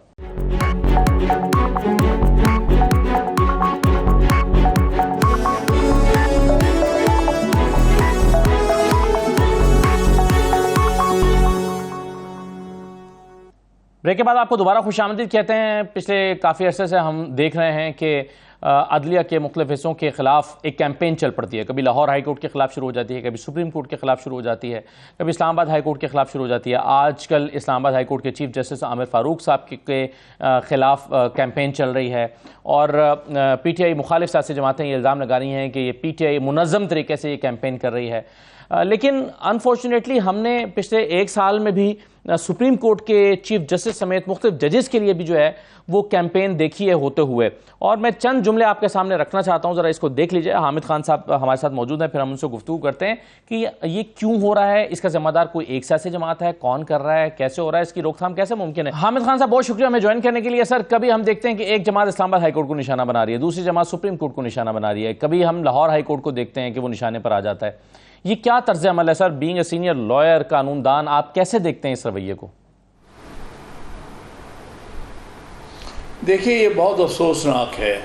بریک کے بعد آپ کو دوبارہ خوش آمدید کہتے ہیں. پچھلے کافی عرصے سے ہم دیکھ رہے ہیں کہ عدلیہ کے مختلف حصوں کے خلاف ایک کیمپین چل پڑتی ہے. کبھی لاہور ہائی کورٹ کے خلاف شروع ہو جاتی ہے، کبھی سپریم کورٹ کے خلاف شروع ہو جاتی ہے، کبھی اسلام آباد ہائی کورٹ کے خلاف شروع ہو جاتی ہے. آج کل اسلام آباد ہائی کورٹ کے چیف جسٹس عامر فاروق صاحب کے خلاف کیمپین چل رہی ہے. اور پی ٹی آئی مخالف سیاسی جماعتیں یہ الزام لگا رہی ہیں کہ یہ پی ٹی آئی منظم طریقے سے یہ کیمپین کر رہی ہے. لیکن انفارچونیٹلی ہم نے پچھلے ایک سال میں بھی سپریم کورٹ کے چیف جسٹس سمیت مختلف ججز کے لیے بھی جو ہے وہ کیمپین دیکھی ہے ہوتے ہوئے، اور میں چند جملے آپ کے سامنے رکھنا چاہتا ہوں، ذرا اس کو دیکھ لیجئے۔ حامد خان صاحب ہمارے ساتھ موجود ہیں، پھر ہم ان سے گفتگو کرتے ہیں کہ یہ کیوں ہو رہا ہے، اس کا ذمہ دار کوئی ایک سیاسی جماعت ہے، کون کر رہا ہے، کیسے ہو رہا ہے، اس کی روک تھام کیسے ممکن ہے۔ حامد خان صاحب بہت شکریہ ہمیں جوائن کرنے کے لیے۔ سر، کبھی ہم دیکھتے ہیں کہ ایک جماعت اسلام آباد ہائی کورٹ کو نشانہ بنا رہی ہے، دوسری جماعت سپریم کورٹ کو نشانہ بنا رہی ہے، کبھی ہم لاہور ہائی کورٹ کو دیکھتے ہیں کہ وہ نشانے پر آ جاتا ہے۔ یہ کیا طرز عمل ہے سر؟ بینگ اے سینئر لائر، قانون دان، آپ کیسے دیکھتے ہیں اس رویے کو؟ دیکھیے، یہ بہت افسوسناک ہے،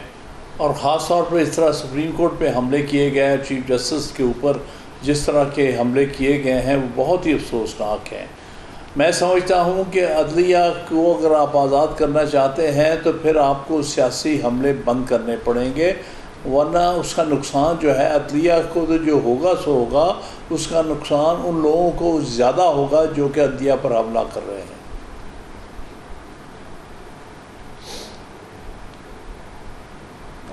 اور خاص طور پر اس طرح سپریم کورٹ پہ حملے کیے گئے ہیں، چیف جسٹس کے اوپر جس طرح کے حملے کیے گئے ہیں وہ بہت ہی افسوسناک ہیں۔ میں سمجھتا ہوں کہ عدلیہ کو اگر آپ آزاد کرنا چاہتے ہیں تو پھر آپ کو سیاسی حملے بند کرنے پڑیں گے، ورنہ اس کا نقصان جو ہے عدلیہ کو تو جو ہوگا سو ہوگا، اس کا نقصان ان لوگوں کو زیادہ ہوگا جو کہ عدلیہ پر حملہ کر رہے ہیں۔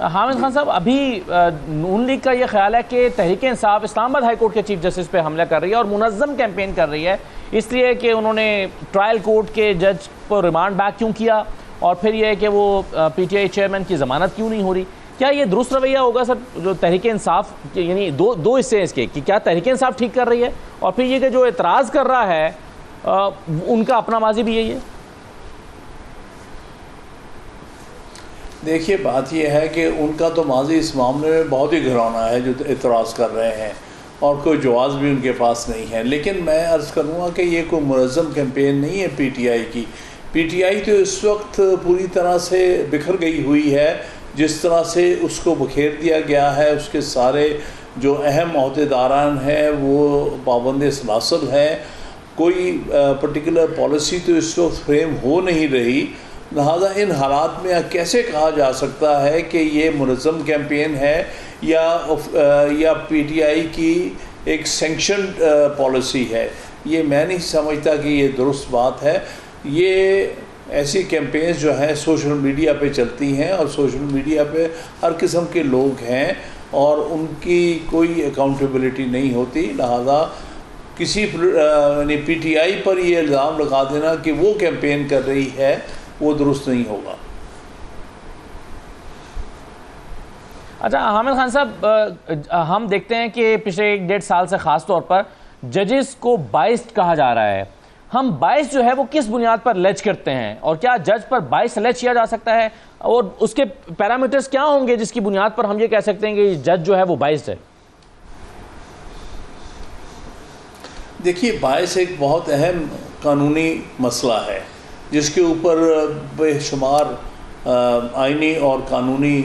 حامد خان صاحب، ابھی نون لیگ کا یہ خیال ہے کہ تحریک انصاف اسلام آباد ہائی کورٹ کے چیف جسٹس پہ حملہ کر رہی ہے اور منظم کیمپین کر رہی ہے، اس لیے کہ انہوں نے ٹرائل کورٹ کے جج کو ریمانڈ بیک کیوں کیا، اور پھر یہ ہے کہ وہ پی ٹی آئی چیئرمین کی ضمانت کیوں نہیں ہو رہی۔ کیا یہ درست رویہ ہوگا سر جو تحریک انصاف، یعنی دو حصے ہیں اس کے، کہ کیا تحریک انصاف ٹھیک کر رہی ہے، اور پھر یہ کہ جو اعتراض کر رہا ہے ان کا اپنا ماضی بھی یہی ہے؟ دیکھیے، بات یہ ہے کہ ان کا تو ماضی اس معاملے میں بہت ہی گھرانا ہے جو اعتراض کر رہے ہیں، اور کوئی جواز بھی ان کے پاس نہیں ہے۔ لیکن میں عرض کروں گا کہ یہ کوئی منظم کیمپین نہیں ہے پی ٹی آئی کی۔ پی ٹی آئی تو اس وقت پوری طرح سے بکھر گئی ہوئی ہے، جس طرح سے اس کو بکھیر دیا گیا ہے، اس کے سارے جو اہم عہدیداران ہیں وہ پابند سلاسل ہیں، کوئی پرٹیکولر پالیسی تو اس وقت فریم ہو نہیں رہی، لہذا ان حالات میں کیسے کہا جا سکتا ہے کہ یہ منظم کیمپین ہے یا پی ٹی آئی کی ایک سینکشنڈ پالیسی ہے؟ یہ میں نہیں سمجھتا کہ یہ درست بات ہے۔ یہ ایسی کیمپینز جو ہیں سوشل میڈیا پہ چلتی ہیں، اور سوشل میڈیا پہ ہر قسم کے لوگ ہیں اور ان کی کوئی اکاؤنٹیبلٹی نہیں ہوتی، لہذا کسی یعنی پی ٹی آئی پر یہ الزام لگا دینا کہ وہ کیمپین کر رہی ہے وہ درست نہیں ہوگا۔ اچھا حامد خان صاحب، ہم دیکھتے ہیں کہ پچھلے 1.5 سال سے خاص طور پر ججز کو بائسڈ کہا جا رہا ہے۔ ہم بائس جو ہے وہ کس بنیاد پر لیج کرتے ہیں، اور کیا جج پر بائس لیج کیا جا سکتا ہے، اور اس کے پیرامیٹرز کیا ہوں گے جس کی بنیاد پر ہم یہ کہہ سکتے ہیں کہ جج جو ہے وہ بائسڈ ہے؟ دیکھیے، باعث ایک بہت اہم قانونی مسئلہ ہے جس کے اوپر بے شمار آئینی اور قانونی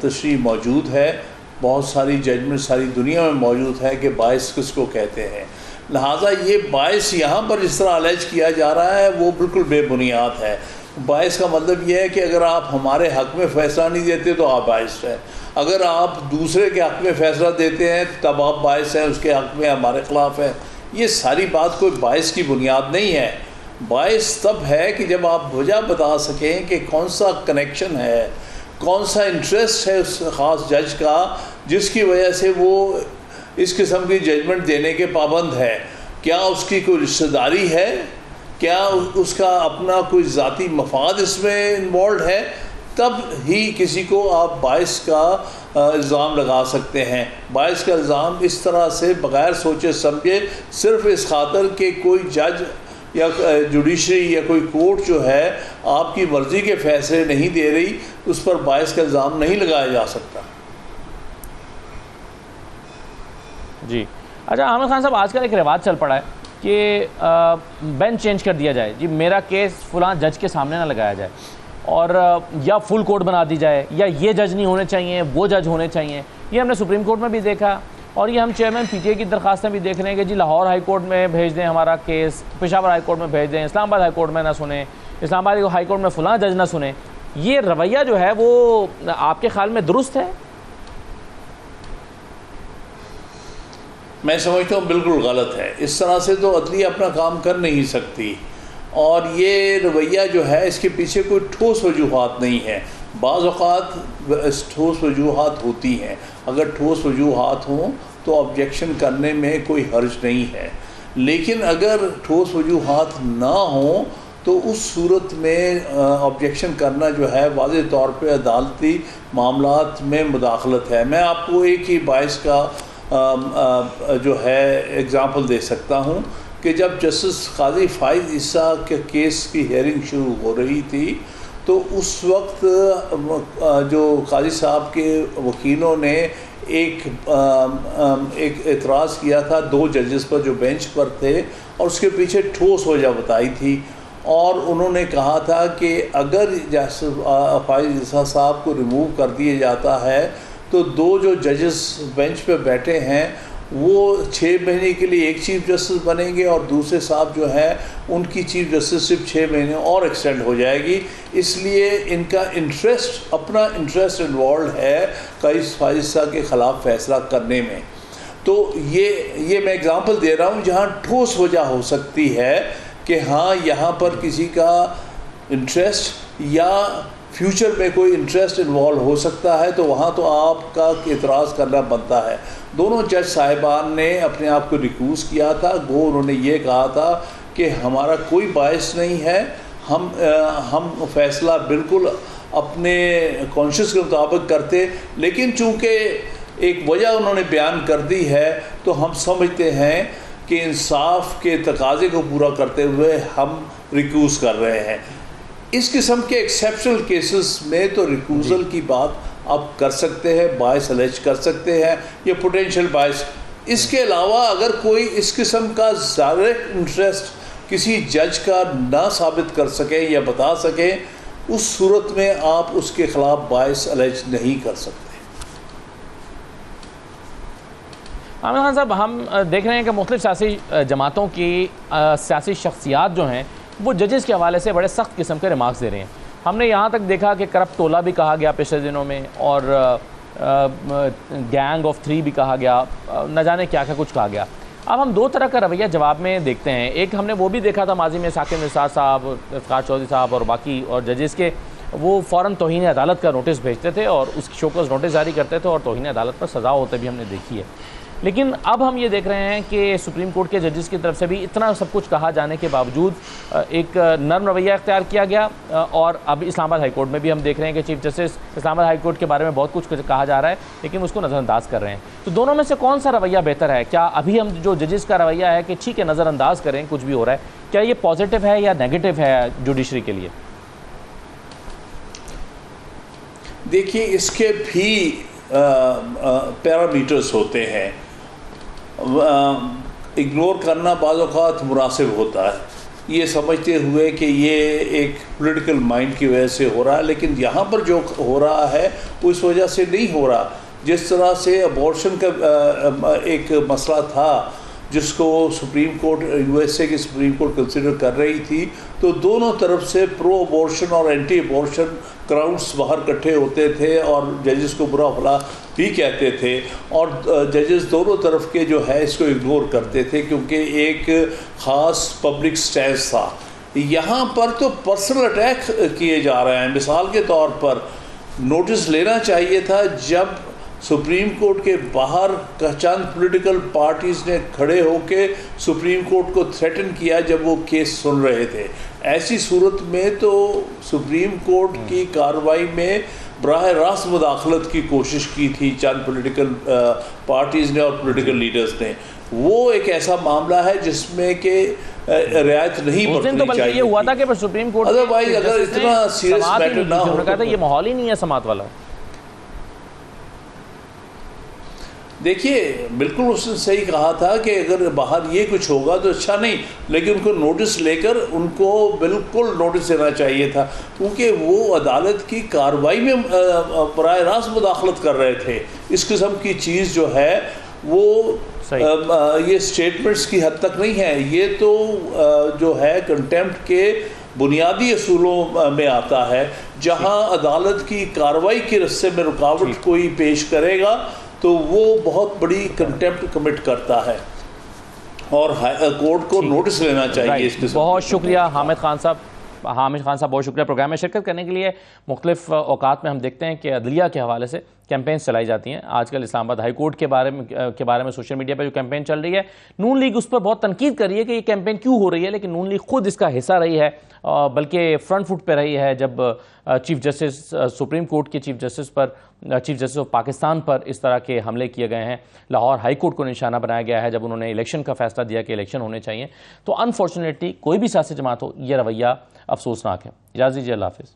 تشریح موجود ہے، بہت ساری ججمنٹ ساری دنیا میں موجود ہے کہ باعث کس کو کہتے ہیں، لہٰذا یہ باعث یہاں پر جس طرح الیج کیا جا رہا ہے وہ بالکل بے بنیاد ہے۔ باعث کا مطلب یہ ہے کہ اگر آپ ہمارے حق میں فیصلہ نہیں دیتے تو آپ باعث ہیں، اگر آپ دوسرے کے حق میں فیصلہ دیتے ہیں تب آپ باعث ہیں، اس کے حق میں ہمارے خلاف ہیں۔ یہ ساری بات کوئی باعث کی بنیاد نہیں ہے۔ باعث تب ہے کہ جب آپ وجہ بتا سکیں کہ کون سا کنیکشن ہے، کون سا انٹرسٹ ہے اس خاص جج کا جس کی وجہ سے وہ اس قسم کی ججمنٹ دینے کے پابند ہے۔ کیا اس کی کوئی رشتہ داری ہے، کیا اس کا اپنا کوئی ذاتی مفاد اس میں انوالوڈ ہے، تب ہی کسی کو آپ باعث کا الزام لگا سکتے ہیں۔ باعث کا الزام اس طرح سے بغیر سوچے سمجھے صرف اس خاطر کہ کوئی جج یا جوڈیشری یا کوئی کورٹ جو ہے آپ کی مرضی کے فیصلے نہیں دے رہی، اس پر باعث کا الزام نہیں لگایا جا سکتا۔ جی اچھا حامد خان صاحب، آج کل ایک رواج چل پڑا ہے کہ بینچ چینج کر دیا جائے، جی میرا کیس فلاں جج کے سامنے نہ لگایا جائے، اور یا فل کورٹ بنا دی جائے، یا یہ جج نہیں ہونے چاہیے وہ جج ہونے چاہیے۔ یہ ہم نے سپریم کورٹ میں بھی دیکھا، اور یہ ہم چیئرمین پی ٹی اے کی درخواستیں بھی دیکھ رہے ہیں کہ جی لاہور ہائی کورٹ میں بھیج دیں ہمارا کیس، پشاور ہائی کورٹ میں بھیج دیں، اسلام آباد ہائی کورٹ میں نہ سنیں، اسلام آباد ہائی کورٹ میں فلاں جج نہ سنیں۔ یہ رویہ جو ہے وہ آپ کے خیال میں درست ہے؟ میں سمجھتا ہوں بالکل غلط ہے۔ اس طرح سے تو عدلیہ اپنا کام کر نہیں سکتی، اور یہ رویہ جو ہے اس کے پیچھے کوئی ٹھوس وجوہات نہیں ہے۔ بعض اوقات ٹھوس وجوہات ہوتی ہیں، اگر ٹھوس وجوہات ہوں تو آبجیکشن کرنے میں کوئی حرج نہیں ہے، لیکن اگر ٹھوس وجوہات نہ ہوں تو اس صورت میں آبجیکشن کرنا جو ہے واضح طور پہ عدالتی معاملات میں مداخلت ہے۔ میں آپ کو ایک ہی باعث کا جو ہے اگزامپل دے سکتا ہوں کہ جب جسٹس قاضی فائز عیسیٰ کے کیس کی ہیئرنگ شروع ہو رہی تھی تو اس وقت جو قاضی صاحب کے وکیلوں نے ایک اعتراض کیا تھا 2 ججز پر جو بینچ پر تھے، اور اس کے پیچھے ٹھوس وجہ بتائی تھی، اور انہوں نے کہا تھا کہ اگر جسٹس فائز عیسیٰ صاحب کو ریموو کر دیا جاتا ہے تو 2 جو ججز بینچ پہ بیٹھے ہیں وہ 6 مہینے کے لیے ایک چیف جسٹس بنیں گے، اور دوسرے صاحب جو ہے ان کی چیف جسٹس صرف 6 مہینے اور ایکسٹینڈ ہو جائے گی، اس لیے ان کا انٹرسٹ، اپنا انٹرسٹ انوالوڈ ہے قاضی فائز عیسیٰ کے خلاف فیصلہ کرنے میں۔ تو یہ میں اگزامپل دے رہا ہوں جہاں ٹھوس وجہ ہو سکتی ہے کہ ہاں یہاں پر کسی کا انٹرسٹ یا فیوچر میں کوئی انٹرسٹ انوالو ہو سکتا ہے، تو وہاں تو آپ کا اعتراض کرنا بنتا ہے۔ دونوں جج صاحبان نے اپنے آپ کو ریکوز کیا تھا، گو انہوں نے یہ کہا تھا کہ ہمارا کوئی باعث نہیں ہے، ہم فیصلہ بالکل اپنے کانشیس کے مطابق کرتے، لیکن چونکہ ایک وجہ انہوں نے بیان کر دی ہے تو ہم سمجھتے ہیں کہ انصاف کے تقاضے کو پورا کرتے ہوئے ہم ریکوز کر رہے ہیں۔ اس قسم کے ایکسیپشنل کیسز میں تو ریکوزل کی بات آپ کر سکتے ہیں، باعث الیج کر سکتے ہیں یا پوٹینشیل باعث۔ اس کے علاوہ اگر کوئی اس قسم کا ڈائریکٹ انٹرسٹ کسی جج کا نہ ثابت کر سکے یا بتا سکے، اس صورت میں آپ اس کے خلاف باعث الیج نہیں کر سکتے۔ عامر خان صاحب، ہم دیکھ رہے ہیں کہ مختلف سیاسی جماعتوں کی سیاسی شخصیات جو ہیں وہ ججز کے حوالے سے بڑے سخت قسم کے ریمارکس دے رہے ہیں۔ ہم نے یہاں تک دیکھا کہ کرپٹ ٹولہ بھی کہا گیا پچھلے دنوں میں، اور گینگ آف 3 بھی کہا گیا، نہ جانے کیا کیا کچھ کہا گیا۔ اب ہم 2 طرح کا رویہ جواب میں دیکھتے ہیں۔ ایک ہم نے وہ بھی دیکھا تھا ماضی میں ثاقب نثار صاحب، افتخار چودھری صاحب اور باقی اور ججز کے، وہ فوراً توہین عدالت کا نوٹس بھیجتے تھے اور اس کی شوکز نوٹس جاری کرتے تھے اور توہین عدالت پر سزا ہوتے بھی ہم نے دیکھی ہے۔ لیکن اب ہم یہ دیکھ رہے ہیں کہ سپریم کورٹ کے ججز کی طرف سے بھی اتنا سب کچھ کہا جانے کے باوجود ایک نرم رویہ اختیار کیا گیا، اور اب اسلام آباد ہائی کورٹ میں بھی ہم دیکھ رہے ہیں کہ چیف جسٹس اسلام آباد ہائی کورٹ کے بارے میں بہت کچھ کہا جا رہا ہے لیکن اس کو نظر انداز کر رہے ہیں۔ تو دونوں میں سے کون سا رویہ بہتر ہے؟ کیا ابھی ہم جو ججز کا رویہ ہے کہ ٹھیک ہے نظر انداز کریں کچھ بھی ہو رہا ہے، کیا یہ پازیٹیو ہے یا نیگیٹو ہے جوڈیشری کے لیے؟ دیکھیے اس کے بھی پیرامیٹرز ہوتے ہیں، اگنور کرنا بعض اوقات مناسب ہوتا ہے یہ سمجھتے ہوئے کہ یہ ایک پولیٹیکل مائنڈ کی وجہ سے ہو رہا ہے، لیکن یہاں پر جو ہو رہا ہے وہ اس وجہ سے نہیں ہو رہا۔ جس طرح سے ابورشن کا ایک مسئلہ تھا جس کو supreme court U S A کی سپریم کورٹ کنسیڈر کر رہی تھی، تو دونوں طرف سے پرو ابورشن اور اینٹی ابورشن کراؤڈس باہر اکٹھے ہوتے تھے اور ججز کو برا بھلا بھی کہتے تھے، اور ججز دونوں طرف کے جو ہے اس کو اگنور کرتے تھے کیونکہ ایک خاص پبلک سٹینس تھا۔ یہاں پر تو پرسنل اٹیک کیے جا رہے ہیں۔ مثال کے طور پر نوٹس لینا چاہیے تھا جب سپریم کورٹ کے باہر چند پولیٹیکل پارٹیز نے کھڑے ہو کے سپریم کورٹ کو تھریٹن کیا جب وہ کیس سن رہے تھے۔ ایسی صورت میں تو سپریم کورٹ کی کارروائی میں براہ راست مداخلت کی کوشش کی تھی چند پولیٹیکل پارٹیز نے اور پولیٹیکل لیڈرز نے۔ وہ ایک ایسا معاملہ ہے جس میں کہ رعایت نہیں برتنی چاہیے۔ یہ ہوا تھا کہ سپریم کورٹ ادروائز اگر اتنا سیریس میٹر نہ ہو، کہا تھا یہ ماحول ہی نہیں ہے سماعت والا۔ دیکھیے بالکل اس نے صحیح کہا تھا کہ اگر باہر یہ کچھ ہوگا تو اچھا نہیں، لیکن ان کو نوٹس لے کر ان کو بالکل نوٹس دینا چاہیے تھا کیونکہ وہ عدالت کی کارروائی میں براہ راست مداخلت کر رہے تھے۔ اس قسم کی چیز جو ہے وہ یہ سٹیٹمنٹس کی حد تک نہیں ہے، یہ تو جو ہے کنٹیمپٹ کے بنیادی اصولوں میں آتا ہے۔ جہاں عدالت کی کارروائی کے رستے میں رکاوٹ کوئی پیش کرے گا تو وہ بہت بڑی کنٹیمپٹ کمٹ کرتا ہے اور کورٹ کو نوٹس لینا چاہیے اس قسم۔ بہت شکریہ حامد خان صاحب، بہت شکریہ پروگرام میں شرکت کرنے کے لیے۔ مختلف اوقات میں ہم دیکھتے ہیں کہ عدلیہ کے حوالے سے کیمپینز چلائی جاتی ہیں. آج کل اسلام آباد ہائی کورٹ کے بارے میں سوشل میڈیا پہ جو کیمپین چل رہی ہے, نون لیگ اس پر بہت تنقید کر رہی ہے کہ یہ کیمپین کیوں ہو رہی ہے, لیکن نون لیگ خود اس کا حصہ رہی ہے, بلکہ فرنٹ فٹ پہ رہی ہے جب چیف جسٹس سپریم کورٹ کے چیف جسٹس آف پاکستان پر اس طرح کے حملے کیے گئے ہیں. لاہور ہائی کورٹ کو نشانہ بنایا گیا ہے جب انہوں نے الیکشن کا فیصلہ دیا کہ الیکشن ہونے چاہیے. تو انفارچونیٹلی کوئی بھی سیاسی جماعت ہو, یہ رویہ افسوسناک ہے. اجازت دیجیے, اللہ حافظ.